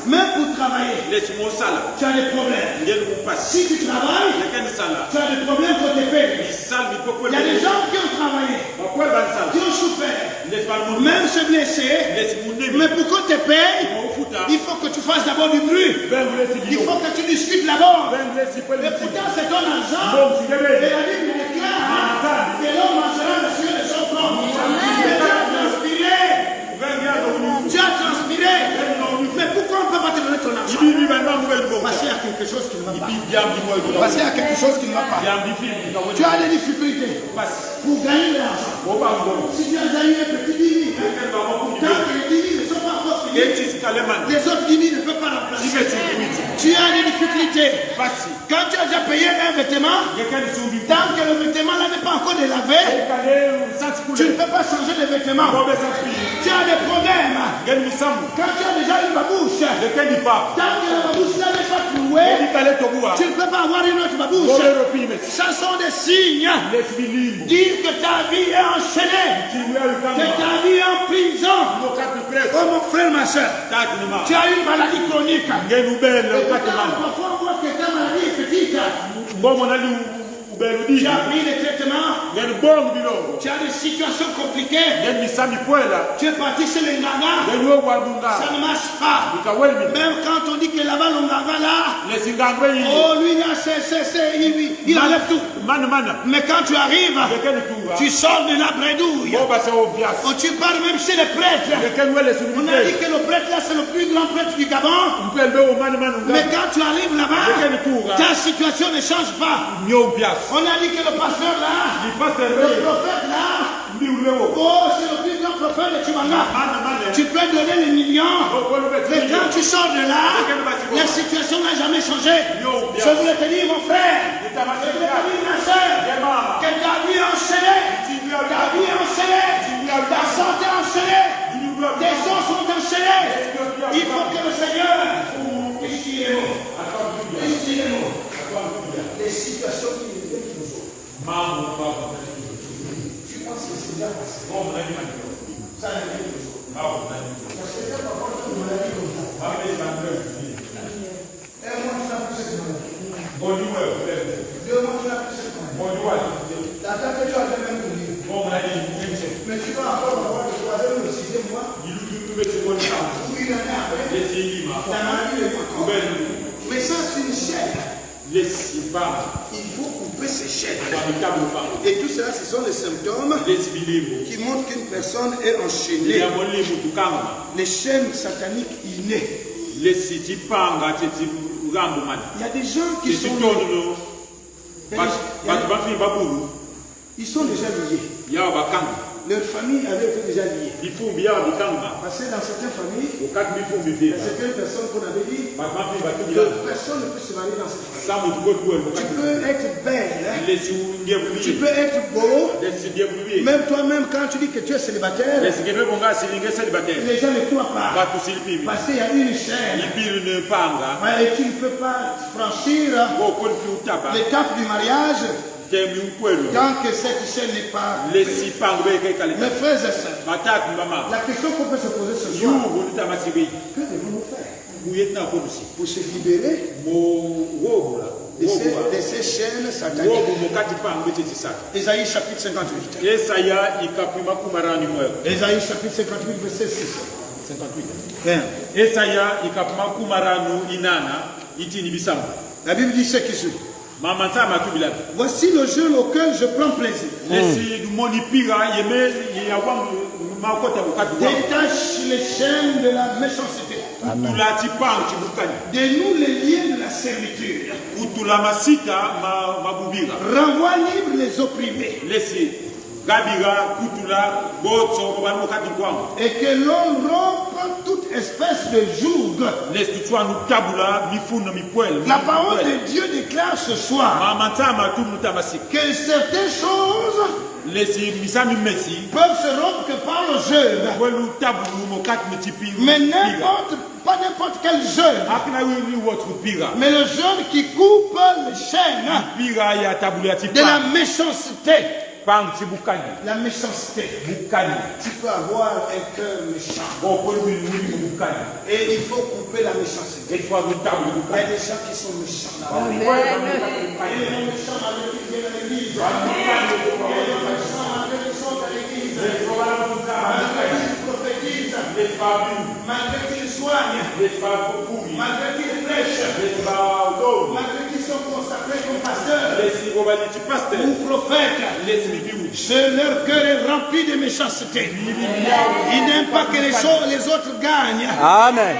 Même pour travailler, tu as des problèmes. Si tu travailles, Tu as des problèmes côté paix. Il y a des gens qui ont travaillé, qui ont souffert, même se blesser. Mais pour qu'on te paye, il faut que tu fasses d'abord du bruit. Il faut que tu discutes d'abord. Et pourtant, c'est ton argent. Et la Bible déclare que l'homme mangera le ciel de son front. Tu as transpiré. Mais pourquoi on ne peut pas te donner ton argent? Parce qu'il y a quelque chose qui ne va pas. Parce qu'il y a quelque chose qui ne va pas. Tu as des difficultés pour gagner de l'argent. Si tu as gagné un petit 10 000, tant que les 10 000 ne sont pas encore finis, les autres 10 000 ne peuvent pas remplacer. Tu as des difficultés. Quand tu as déjà payé un vêtement, tant que le vêtement là n'est pas encore délavé, tu ne peux pas changer de vêtement. Tu as des problèmes. Quand tu as déjà une babouche, tant que la babouche là n'est pas trouée, tu ne peux pas avoir une autre babouche. Ce sont des signes. Dire que ta vie est enchaînée, que ta vie est en prison. Oh mon frère, ma soeur, tu as une maladie chronique. Parfois on voit que ta maladie est petite. Tu as pris des traitements. Tu as des situations compliquées. Tu es parti chez les Nganga. Ça ne marche pas. Même quand on dit que là-bas, le Nganga là, oh lui là, il enlève tout. Mais quand tu arrives, tu sors de la bredouille. Oh, tu pars même chez les prêtres. On a dit que le prêtre là, c'est le plus grand prêtre du Gabon. Mais quand tu arrives là-bas, ta situation ne change pas. On a dit que le pasteur là, le prophète là, oh, c'est le plus grand prophète de Chibanga. Tu peux donner les millions, mais quand tu sors de là, la situation n'a jamais changé. Je voulais te dire, mon frère, je voulais te dire, ma soeur, que ta vie est enchaînée, ta santé est enchaînée, tes os sont enchaînés. Il faut que le Seigneur, les situations qui tu penses que c'est bien passé. Ça n'a rien de chose. Parce que quand parfois tu me l'as dit comme ça. Un mois tu n'as plus cette maladie. 2 mois tu n'as plus cette maladie. La date que tu as fait même pour dire. Mais tu vas encore avoir le 3e ou le 6e mois. Ou une année après. La maladie est encore. Mais ça c'est une chaîne. Il faut couper ces chaînes. Et tout cela, ce sont les symptômes qui montrent qu'une personne est enchaînée. Les chaînes sataniques innées. Il y a des gens qui sont ils sont déjà liés. Leur famille avait été déjà liée. Parce que dans certaines familles, il y a certaines personnes qu'on avait dit que personne ne peut se marier dans cette famille. Tu peux être belle, tu peux être beau, même toi-même quand tu dis que tu es célibataire, les gens ne croient pas. Parce qu'il y a une chaîne et tu ne peux pas franchir l'étape du mariage. Tant que cette chaîne n'est pas... Mes frères et sœurs, la question qu'on peut se poser ce soir, que devons-nous faire pour se libérer de ces chaînes sataniques? Ésaïe chapitre 58. Ésaïe chapitre 58, verset 6. 58. La Bible dit ce qui suit. Voici le jeûne auquel je prends plaisir. Détache les chaînes de la méchanceté. Dénoue les liens de la servitude. Renvoie libre les opprimés. Et que l'on rompe toute espèce de joug. La parole de Dieu déclare ce soir que certaines choses peuvent se rompre que par le jeûne. Mais pas n'importe quel jeûne. Mais le jeûne qui coupe les chaînes de la méchanceté. La méchanceté. Tu peux avoir un cœur méchant. Et il faut couper la méchanceté. Il y a des gens qui sont méchants. Il y a des méchants malgré qu'ils viennent à l'église. Il y a des méchants malgré qu'ils sont à l'église. Malgré qu'ils prophétisent. Malgré qu'ils soignent. Malgré qu'ils prêchent. Malgré qu'ils sont consacrés comme pasteurs ou prophètes. Leur cœur est rempli de méchanceté. Ils n'aiment pas que les autres gagnent. Amen.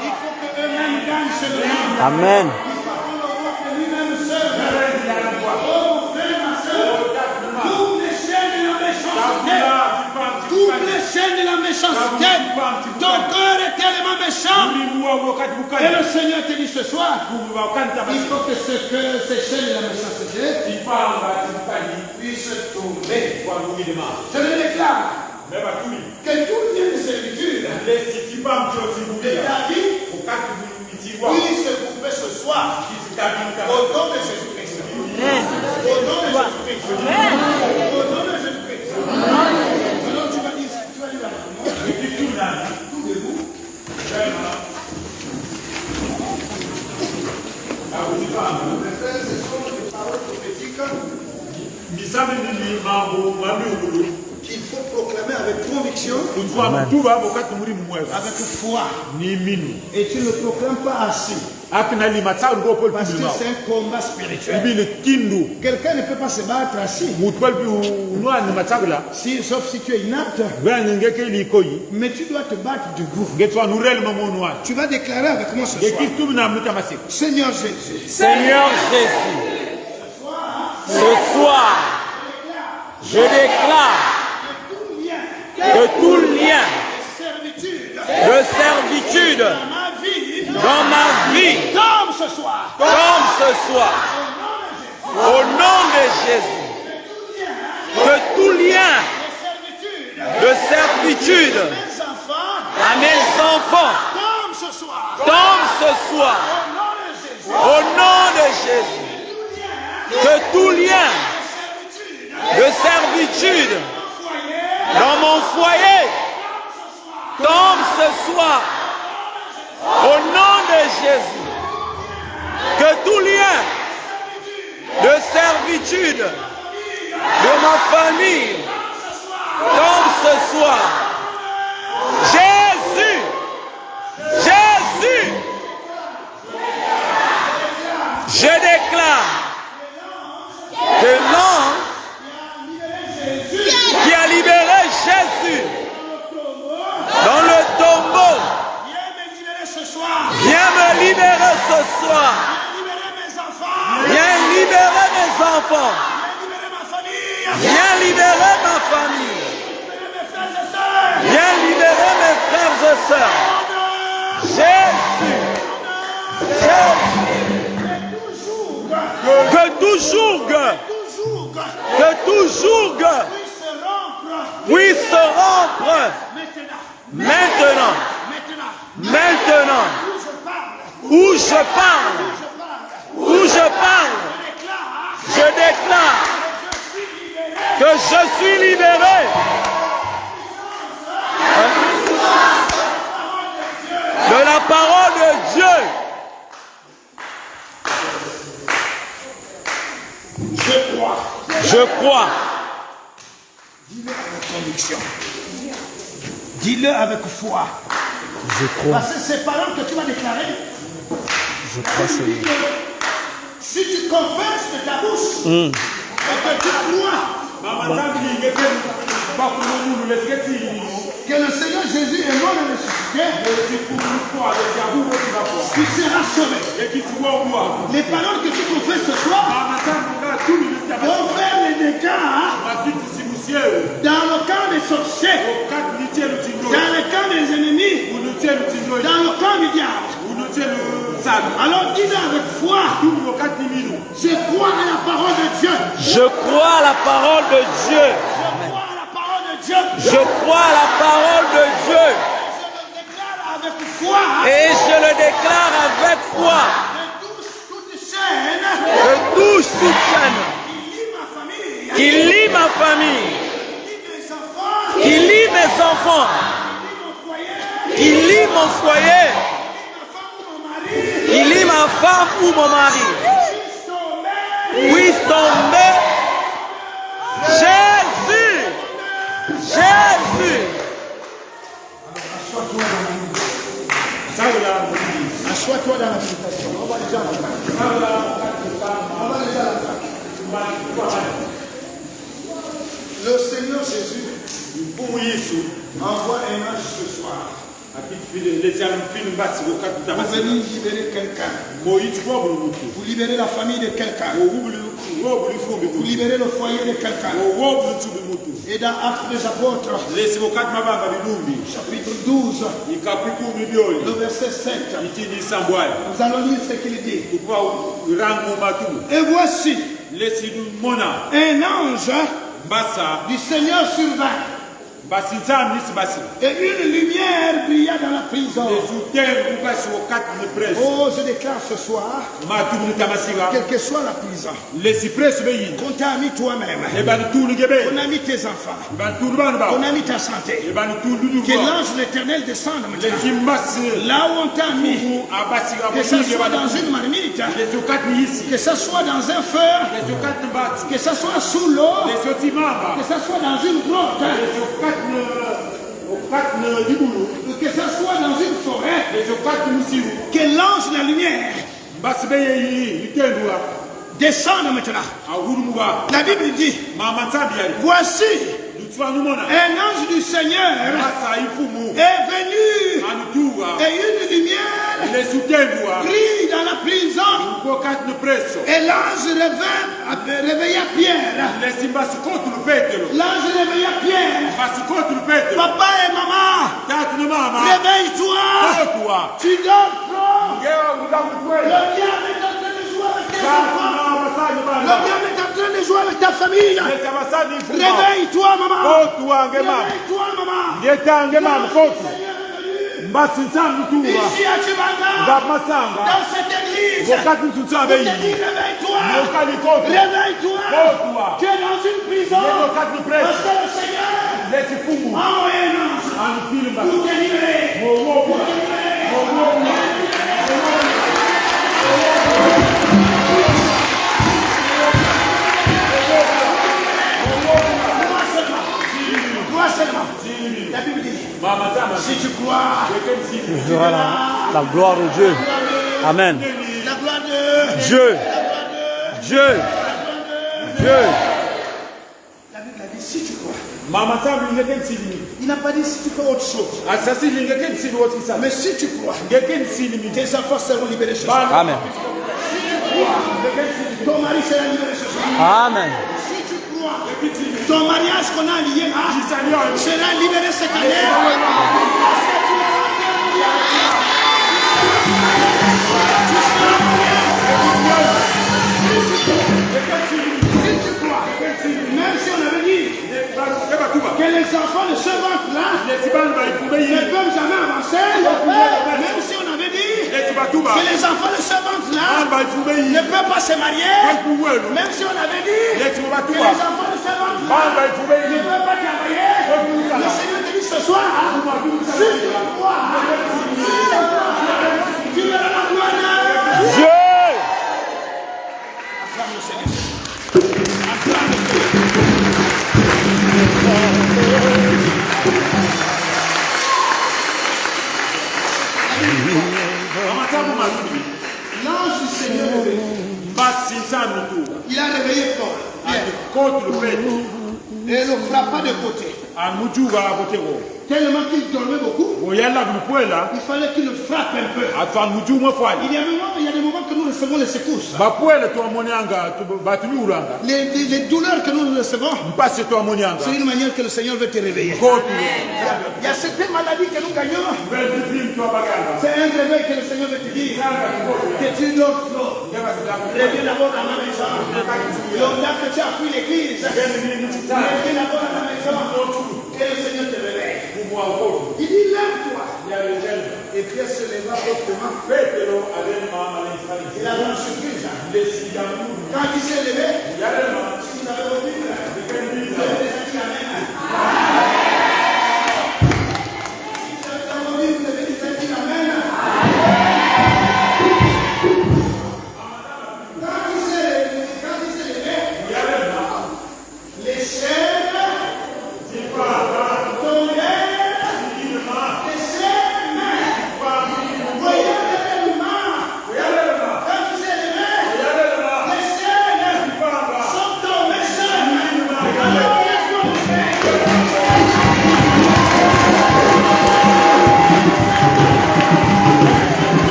Il faut qu'eux-mêmes gagnent seulement. Amen. Il faut qu'on le voit que lui-même seul. Oh mon frère, ma soeur, toutes les chaînes de la méchanceté, toutes les chaînes de la méchanceté, ton cœur est tellement méchant. Et le Seigneur te dit ce soir, il faut que ces chaînes de la méchanceté puissent tomber. Je le déclare. Que tout lien de servitude de ta vie puisse couper ce soir au nom de Jésus-Christ. Au nom de Jésus-Christ. Au nom de Jésus-Christ. Alors tu vas dire la tout debout. Mes frères, ce sont des paroles prophétiques qu'il faut proclamer avec conviction, avec foi. Et tu ne le proclames pas assez. Parce que c'est un combat spirituel. Quelqu'un ne peut pas se battre assis. Sauf si tu es inapte. Mais tu dois te battre debout. Tu vas déclarer avec moi ce soir. Seigneur Jésus. Seigneur Jésus, ce soir, je déclare que tout lien de servitude dans ma vie, Comme ce soir. Au nom de Jésus, que tout lien de servitude à mes enfants tombe ce soir. Au nom de Jésus, que tout lien de servitude dans mon foyer tombe ce soir. Au nom de Jésus, que tout lien de servitude de ma famille tombe ce soir. Jésus, je déclare que l'homme qui a libéré Jésus dans le tombeau viens me libérer ce soir. Viens libérer mes enfants. Viens libérer ma famille. Viens libérer mes frères et sœurs. Jésus. Que tout joug puisse se rompre maintenant. Où je parle, je déclare que je suis libéré. De la parole de Dieu. Je crois. Dis-le avec conviction. Dis-le avec foi. Je crois. Parce que ces paroles que tu vas déclarer, je crois, Seigneur. Si tu confesses de ta bouche et que tu crois que le Seigneur Jésus est mort et ressuscité, tu seras sauvé. Les paroles que tu confesses ce soir vont faire les dégâts dans le camp des sorciers, dans le camp des ennemis, dans le camp du diable. Alors dis-le avec foi. Je crois à la parole de Dieu. Je crois à la parole de Dieu. Je crois à la parole de Dieu. Et je le déclare avec foi. Que touche toute chaîne qui lie ma famille, qui lie mes enfants, qui lie mon foyer, qui lie ma femme ou mon mari. Puisse tomber. Jésus. Jésus. Assois-toi dans la méditation. On va déjà la faire. Le Seigneur Jésus envoie un ange ce soir pour venir libérer quelqu'un, pour libérer la famille de quelqu'un, pour libérer le foyer de quelqu'un. Et dans Actes des Apôtres, chapitre 12, le verset 7, nous allons lire ce qu'il dit. Et voici, un ange du Seigneur survint. Et une lumière brilla dans la prison. Oh, je déclare ce soir, quelle que soit la prison, qu'on t'a mis toi-même, qu'on a mis tes enfants, qu'on a mis ta santé, que l'ange de l'Éternel descende maintenant. Là où on t'a mis, que ce soit dans une marmite, que ce soit dans un feu, que ce soit sous l'eau, que ce soit dans une grotte, que ce soit dans une forêt, que l'ange de la lumière descende maintenant. La Bible dit, voici un ange du Seigneur est venu et une lumière brille dans la prison. Et l'ange réveilla Pierre. L'ange réveilla Pierre. Papa et maman, réveille-toi. Tu dors trop. Le diable est en train de jouer avec tes enfants. Le diable est en train de jouer avec ta famille. Réveille-toi, maman. Réveille-toi, maman. Ici à Chibanga, dans cette église, on te dit réveille-toi. Réveille-toi. Tu es dans une prison. Parce que le Seigneur a envoyé un ange pour te libérer. Crois seulement. La Bible dit, si tu crois, Tu verras la gloire de Dieu. Amen. la gloire de Dieu. Dieu. Dieu. La Bible a dit, si tu crois. Il n'a pas dit si tu fais autre chose. Mais si tu crois, tes enfants seront libérés ce soir. Amen. Si tu crois, ton mari sera libéré ce soir. Amen. Si tu crois, ton mariage qu'on a lié là sera libéré cette année. Même si on avait dit que les enfants de ce ventre-là ne peuvent jamais avancer, même si on avait dit que les enfants de ce ventre-là ne peuvent pas se marier, même si on avait dit que les enfants de ce ventre-là ne peuvent pas travailler, le Seigneur te dit ce soir, si tu crois, tu verras la gloire de Dieu. Acclame le Seigneur. L'ange du Seigneur est venu. Il a réveillé Paul. Et le frappa de côté. Tellement qu'il dormait beaucoup, il fallait qu'il le frappe un peu. Il y a des moments que nous recevons les secousses. Les douleurs que nous recevons, c'est une manière que le Seigneur veut te réveiller. Il y a certaines maladies que nous gagnons. C'est un réveil que le Seigneur veut te dire. Que tu dors trop. Reviens d'abord à la maison. Longtemps que tu as fui l'église, reviens d'abord à la maison. Et le Seigneur te réveille. Il dit lève-toi. Et Pierre se leva promptement. Il avait une surprise. Quand il s'est levé, si vous avez envie,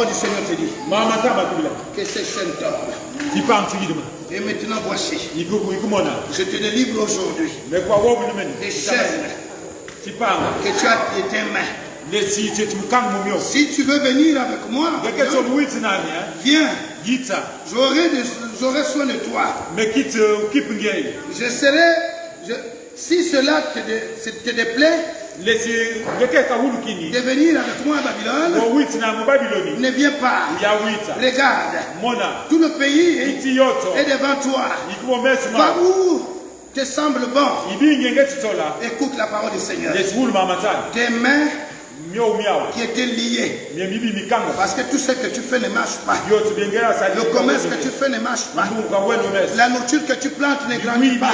parole du Seigneur te dit Mama saba tubila. que ces chaînes tombent. Kipang chigiduma. Et maintenant voici, Ikumona. je te délivre aujourd'hui Mais quoi wobu lumeni? des chaînes Kipang. que tu as de tes mains. Les si tu tumkang mumio. Si tu veux venir avec moi, Deke so wit nani viens, Yitsa. j'aurai soin de toi. Mais quitte kipngei. Je serai, si cela te déplaît, Les si deke ka hulukini. de venir avec moi à Babylone, Wo wit na mo Babyloni. ne viens pas. Ya wita. Regarde, Mona. tout le pays Iti yoto. est devant toi. Ikumo mesuma. Va où te semble bon. Ibi ngenge tsola. Écoute la parole du Seigneur. Les hulu mama tani. Tes mains Miao miao. qui étaient liées. Mie bibi mikanga. Parce que tout ce que tu fais ne marche pas. Yo tubengera sa. Le commerce que tu fais ne marche pas. Mungu wenu mes. La nourriture que tu plantes ne grandit pas.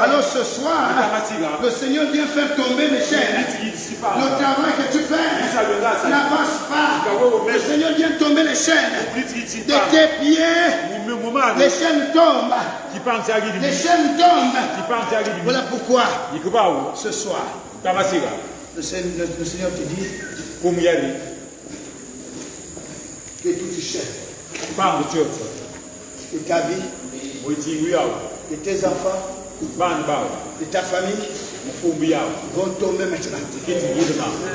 Alors ce soir, le Seigneur vient faire tomber les chaînes. Le travail que tu fais n'avance pas. Le Seigneur vient tomber les chaînes de tes pieds. Les chaînes tombent. Les chaînes tombent. Voilà pourquoi ce soir, le Seigneur te dit que toutes chaînes de ta vie, de tes enfants, de ta famille vont tomber maintenant.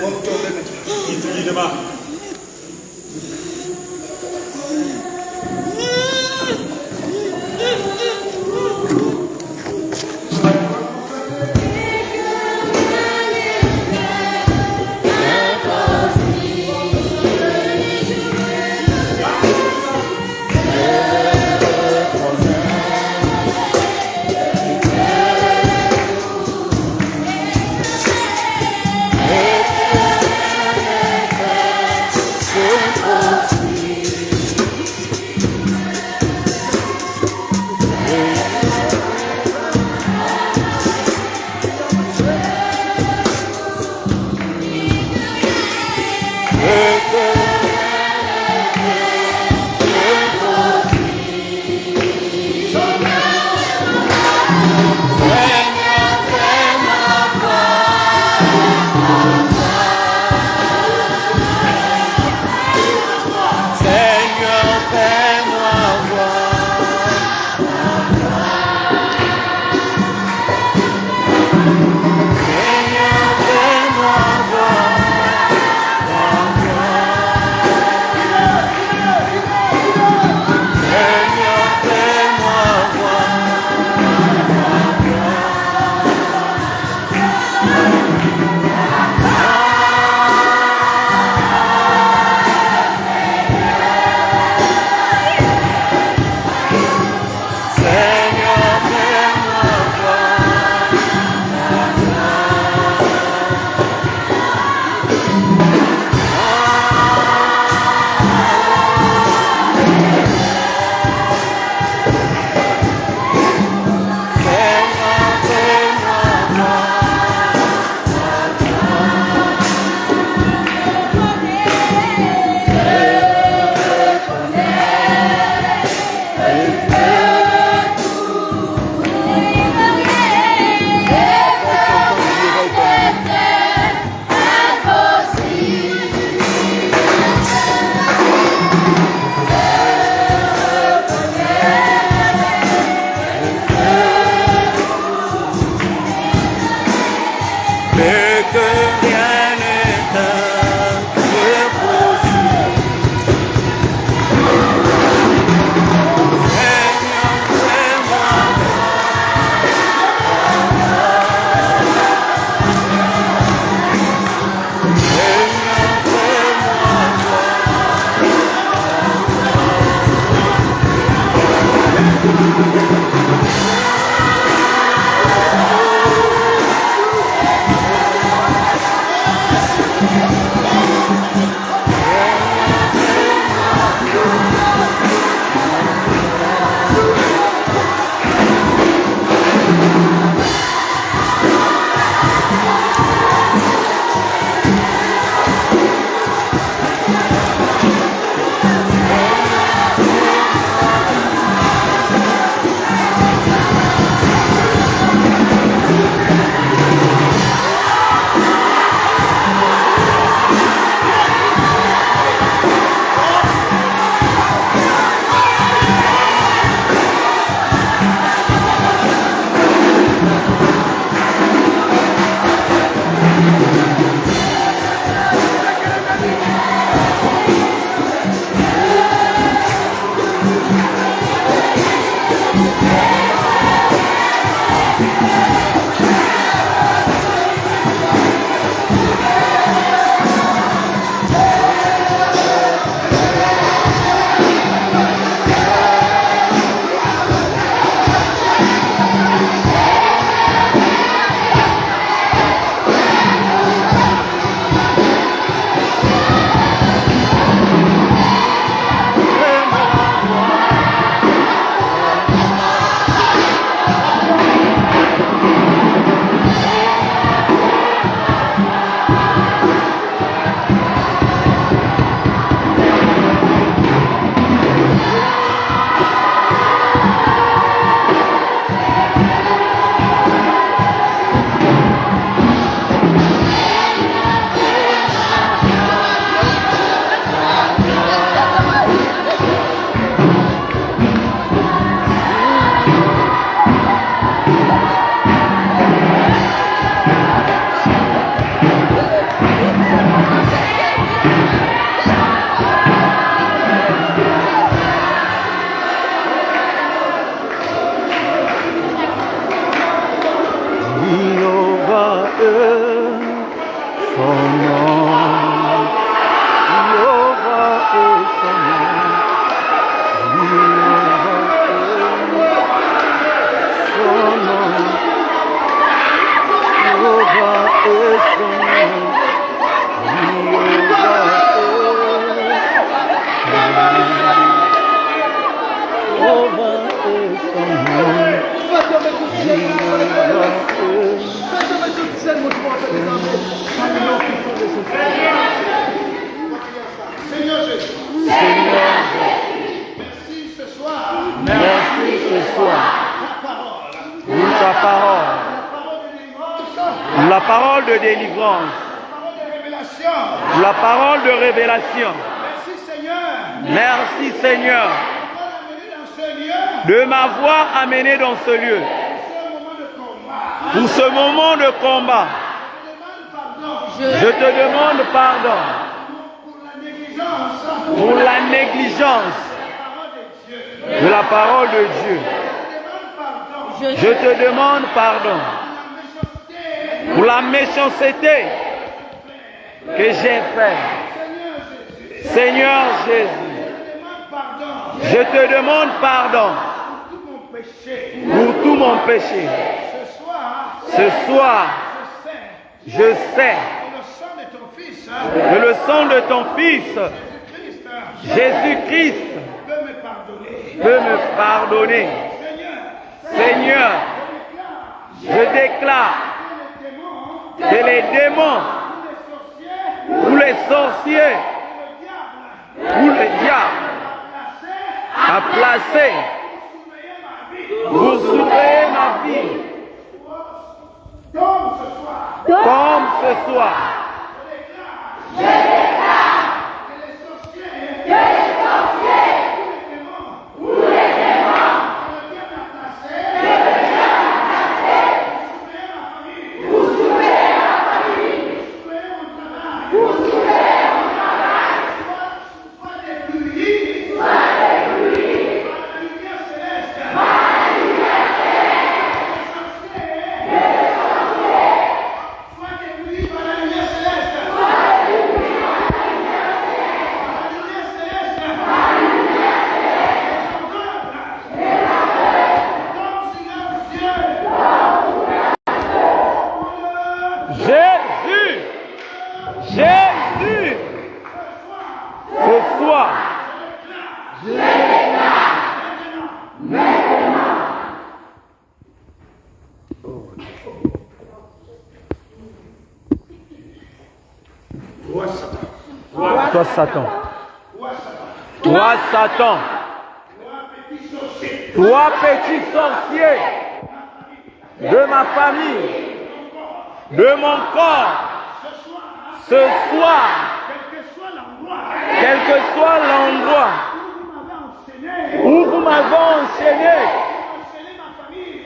Vont tomber maintenant. de délivrance. La parole de révélation. Merci Seigneur. Merci Seigneur De m'avoir amené dans ce lieu. pour ce moment de combat. Je te demande pardon pour la négligence de la parole de Dieu. Je te demande pardon pour la méchanceté que j'ai faite. Seigneur Jésus, je te demande pardon pour tout mon péché. Ce soir, je sais que le sang de ton Fils, Jésus-Christ, peut me pardonner. Seigneur, je déclare que les démons ou les sorciers ou le diable a placé pour surveiller ma vie. Comme ce soir, Jésus, ce soir, je déclare maintenant. Toi Satan, toi Satan, toi petit sorcier de ma famille, de mon corps, ce soir, quel que soit l'endroit où vous m'avez enchaîné,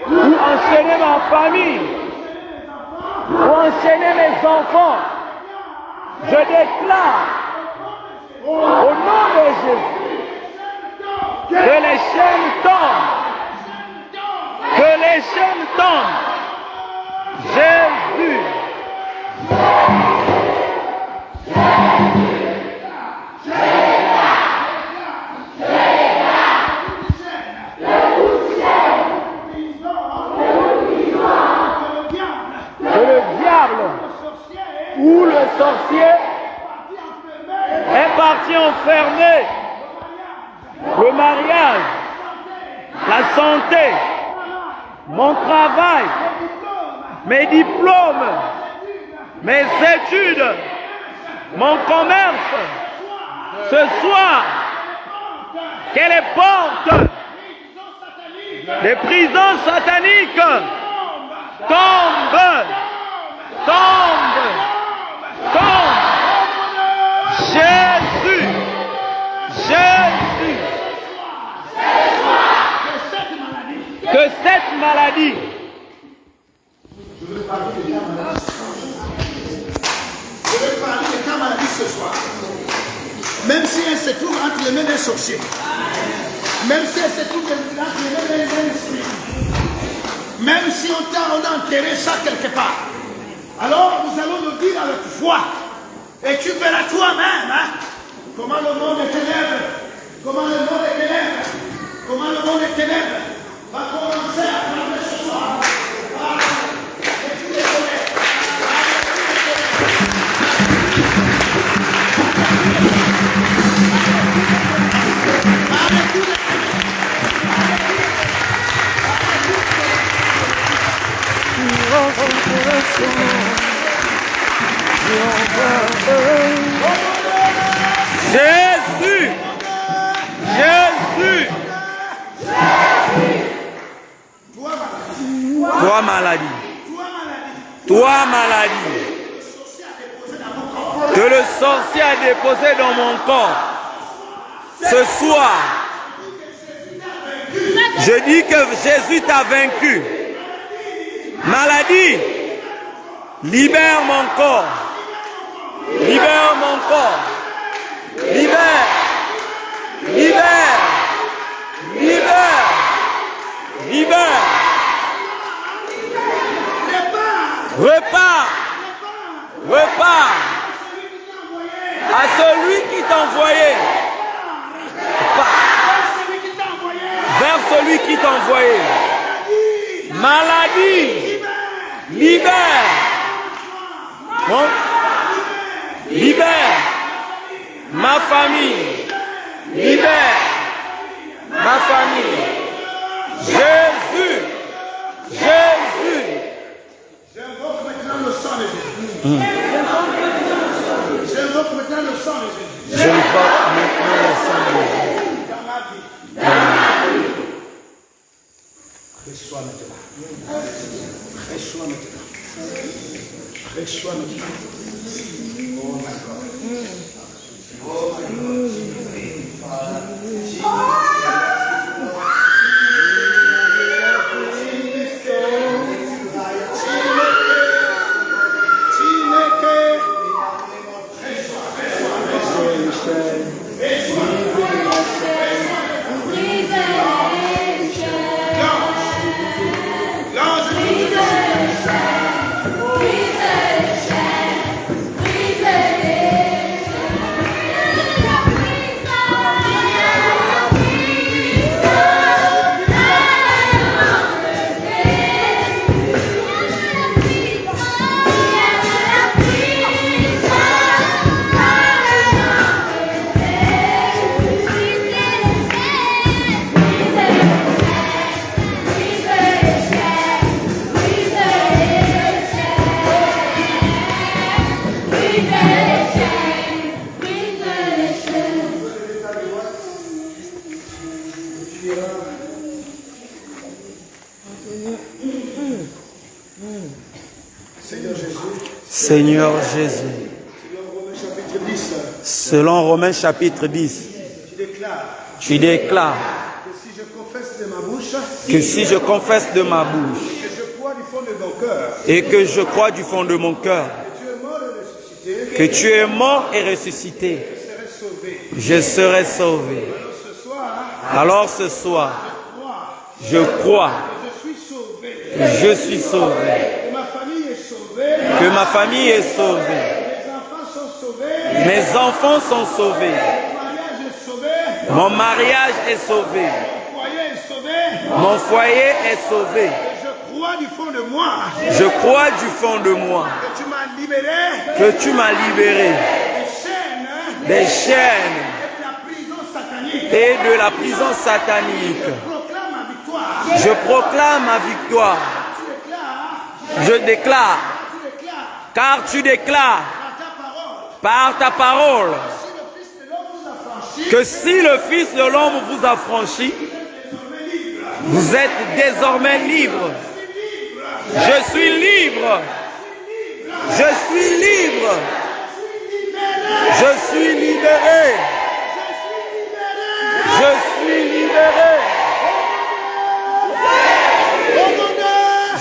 ou enchaîné ma famille, ou enchaîné mes enfants, je déclare au nom de Jésus que les chaînes tombent, que les chaînes tombent. Jésus. Où le sorcier est parti enfermer le mariage, la santé, mon travail, mes diplômes, mes études, mon commerce. Ce soir, que les portes des prisons sataniques tombent. Jésus, que cette maladie, Je veux parler de ta maladie ce soir. Même si elle se trouve entre les mains des sorciers, même si elle se trouve entre les mains des esprits, même si on a enterré ça quelque part, alors nous allons le dire avec foi. Et tu verras toi-même comment le monde des ténèbres, comment le monde des ténèbres, comment le monde des ténèbres va commencer à prendre ce soir. Et tu les connais. Jésus, toi maladie, que le sorcier a déposé dans mon corps. Ce soir, je dis que Jésus t'a vaincu. Maladie, libère mon corps. Libère mon corps. Libère. Libère. Libère. Libère. Repars. Repars. À celui qui t'a envoyé. Vers celui qui t'a envoyé. Maladie. Libère. Bon. Libère. Ma famille. Libère. Ma famille. Jésus. Jésus. J'invoque maintenant le sang de Jésus. J'invoque maintenant le sang de Jésus. J'invoque maintenant le sang de Jésus. Dans ma vie. Reçois maintenant. Reçois maintenant. Reçois maintenant. Oh my God. Oh my God. Seigneur Jésus, selon Romains chapitre 10, tu déclares que si je confesse de ma bouche et que je crois du fond de mon cœur que tu es mort et ressuscité, je serai sauvé. Alors ce soir, je crois que je suis sauvé. Que ma famille est sauvée. Mes enfants sont sauvés. Mon mariage est sauvé. Mon foyer est sauvé. Je crois du fond de moi. Je crois du fond de moi. Que tu m'as libéré. Que tu m'as libéré. Des chaînes. Et de la prison satanique. Je proclame ma victoire. Je déclare. Car tu déclares par ta parole que si le Fils de l'homme vous a franchi, vous êtes désormais libre. Je suis libre. Je suis libre. Je suis libéré. Je suis libéré.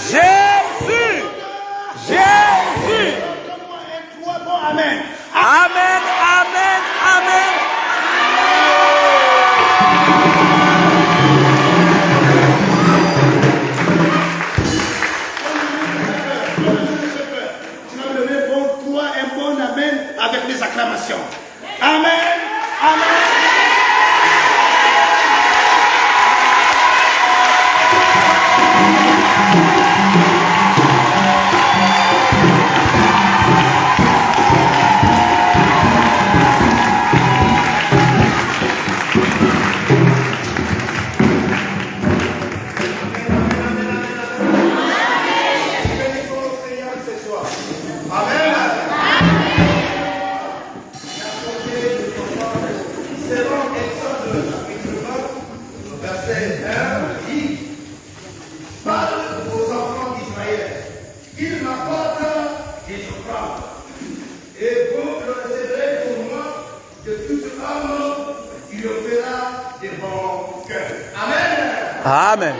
Jésus. Jésus. Amen. Amen, amen, amen. Tu vas me donner bon toi un bon amen avec les acclamations. Amen. Amen. Et vous, le Amen.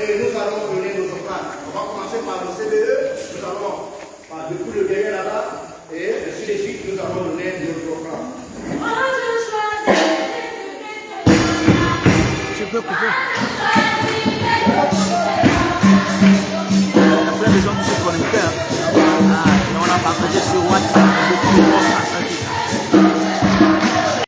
Et nous allons donner nos offrandes. On va commencer par le CBE. Nous allons, depuis le derrière là-bas, et ainsi de suite, nous allons donner nos offrandes. Tu peux couper. Il y a plein de gens qui se connectent. On a partagé sur WhatsApp.